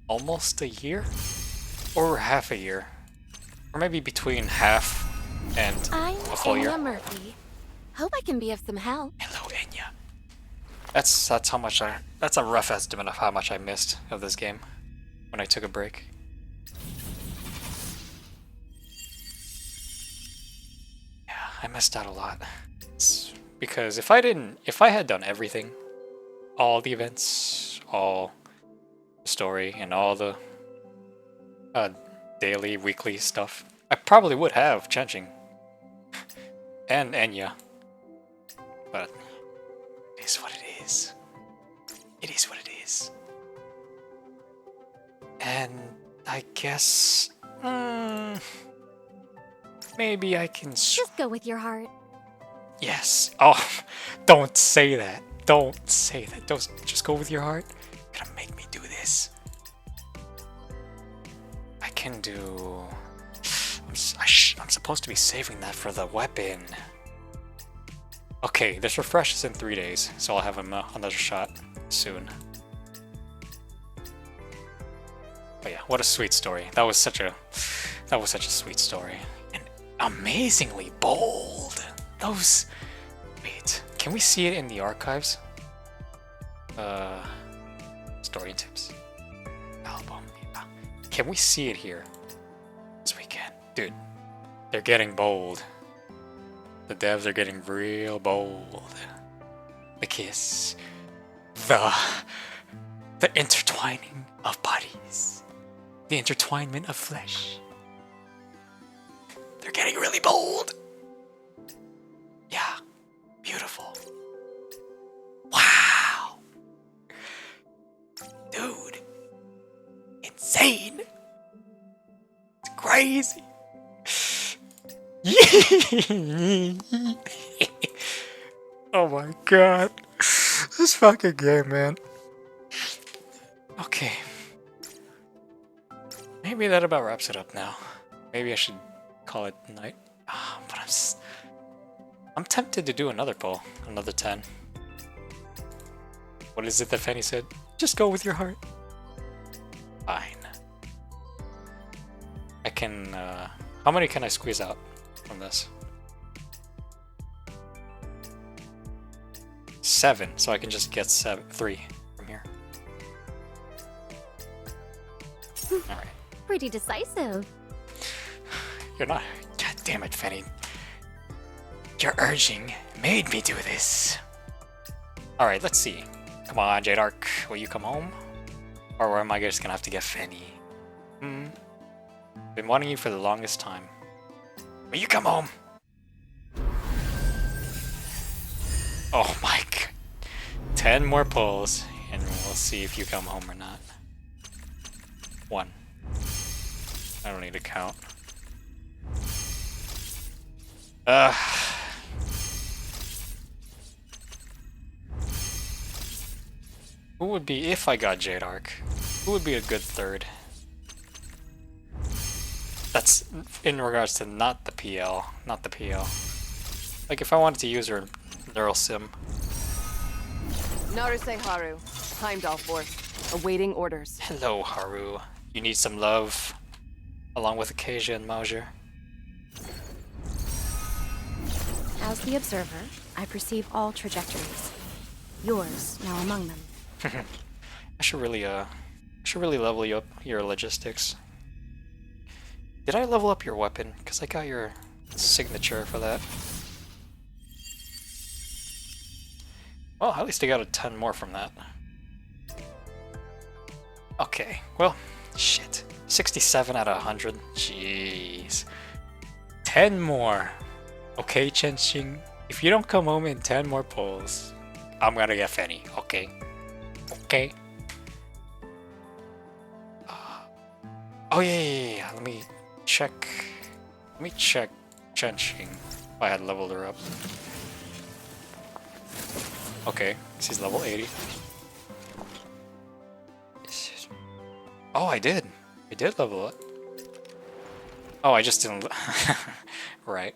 almost a year? Or half a year. Or maybe between half and I'm a full year. Anya Murphy. Hope I can be of some help. Hello, Enya. That's how much that's a rough estimate of how much I missed of this game when I took a break. Yeah, I missed out a lot. It's because if I had done everything, all the events, all the story, and all the daily, weekly stuff, I probably would have Chenching and Enya. But it is what it is. It is what it is. And I guess maybe I can. Just go with your heart. Yes. Oh, don't say that. Don't say that. Don't just go with your heart. You're gonna make me do this. I can do. I'm supposed to be saving that for the weapon. Okay, this refreshes in 3 days, so I'll have another shot soon. But yeah, what a sweet story. That was such a sweet story. And amazingly bold. Those. Wait, can we see it in the archives? Story tips. Album. Yeah. Can we see it here? Yes, we can. Dude, they're getting bold. The devs are getting real bold. The kiss. The intertwining of bodies. The intertwinement of flesh. They're getting really bold. Yeah. Beautiful. Wow. Dude. Insane. It's crazy. Oh my god. This fucking game, man. Okay. Maybe that about wraps it up now. Maybe I should call it night. But I'm tempted to do another poll. Another 10. What is it that Fanny said? Just go with your heart. Fine. I can, how many can I squeeze out from this? 7, so I can just get 3 from here. Alright. Pretty decisive. You're not. God damn it, Fanny. Your urging made me do this. Alright, let's see. Come on, J-Dark. Will you come home? Or am I just gonna have to get Fanny? Been wanting you for the longest time. Will you come home? Oh my god. 10 more pulls, and we'll see if you come home or not. 1. I don't need to count. Who would be, if I got J-Dark, who would be a good third? That's in regards to not the PL, not the PL. Like if I wanted to use her neural sim. Naruse Haru, Heimdall Force, awaiting orders. Hello, Haru. You need some love, along with Acacia and Mauser. As the observer, I perceive all trajectories. Yours now among them. I should really level you up your logistics. Did I level up your weapon? Because I got your signature for that. Well, at least I got a 10 more from that. Okay, well, shit. 67 out of 100. Jeez. 10 more. Okay, Chenxing. If you don't come home in 10 more pulls, I'm gonna get Fanny. Okay. Okay. Oh yeah. Let me check. Chenxing. If I had leveled her up. Okay, she's level 80. Oh, I did. I did level up. Oh, I just didn't... right.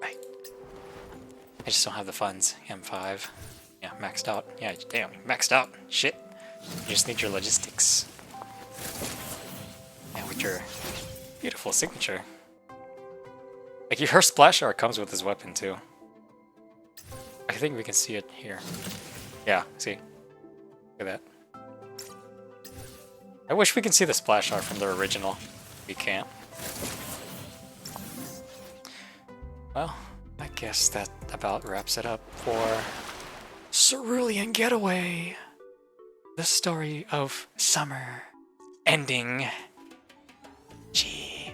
I just don't have the funds. M5. Yeah, maxed out. Yeah, damn, maxed out. Shit. You just need your logistics. And with your beautiful signature. Like, her splash art comes with his weapon, too. I think we can see it here. Yeah, see? Look at that. I wish we could see the splash art from the original. We can't. Well, I guess that about wraps it up for Cerulean Getaway. The story of summer ending. Gee.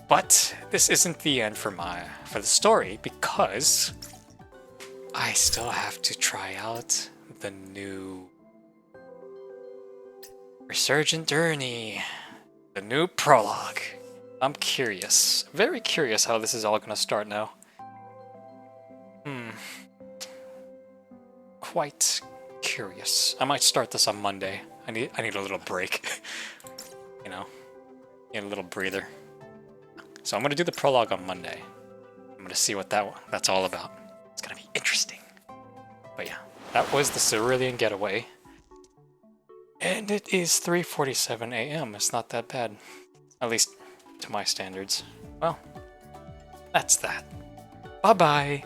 But this isn't the end for the story, because I still have to try out the new Resurgent Journey, the new prologue. I'm curious, very curious how this is all gonna start now. Quite curious. I might start this on Monday. I need a little break. You know, need a little breather. So I'm gonna do the prologue on Monday. I'm gonna see what that's all about. It's gonna be interesting. But yeah, that was the Cerulean Getaway. And it is 3:47 a.m. It's not that bad. At least to my standards. Well, that's that. Bye-bye.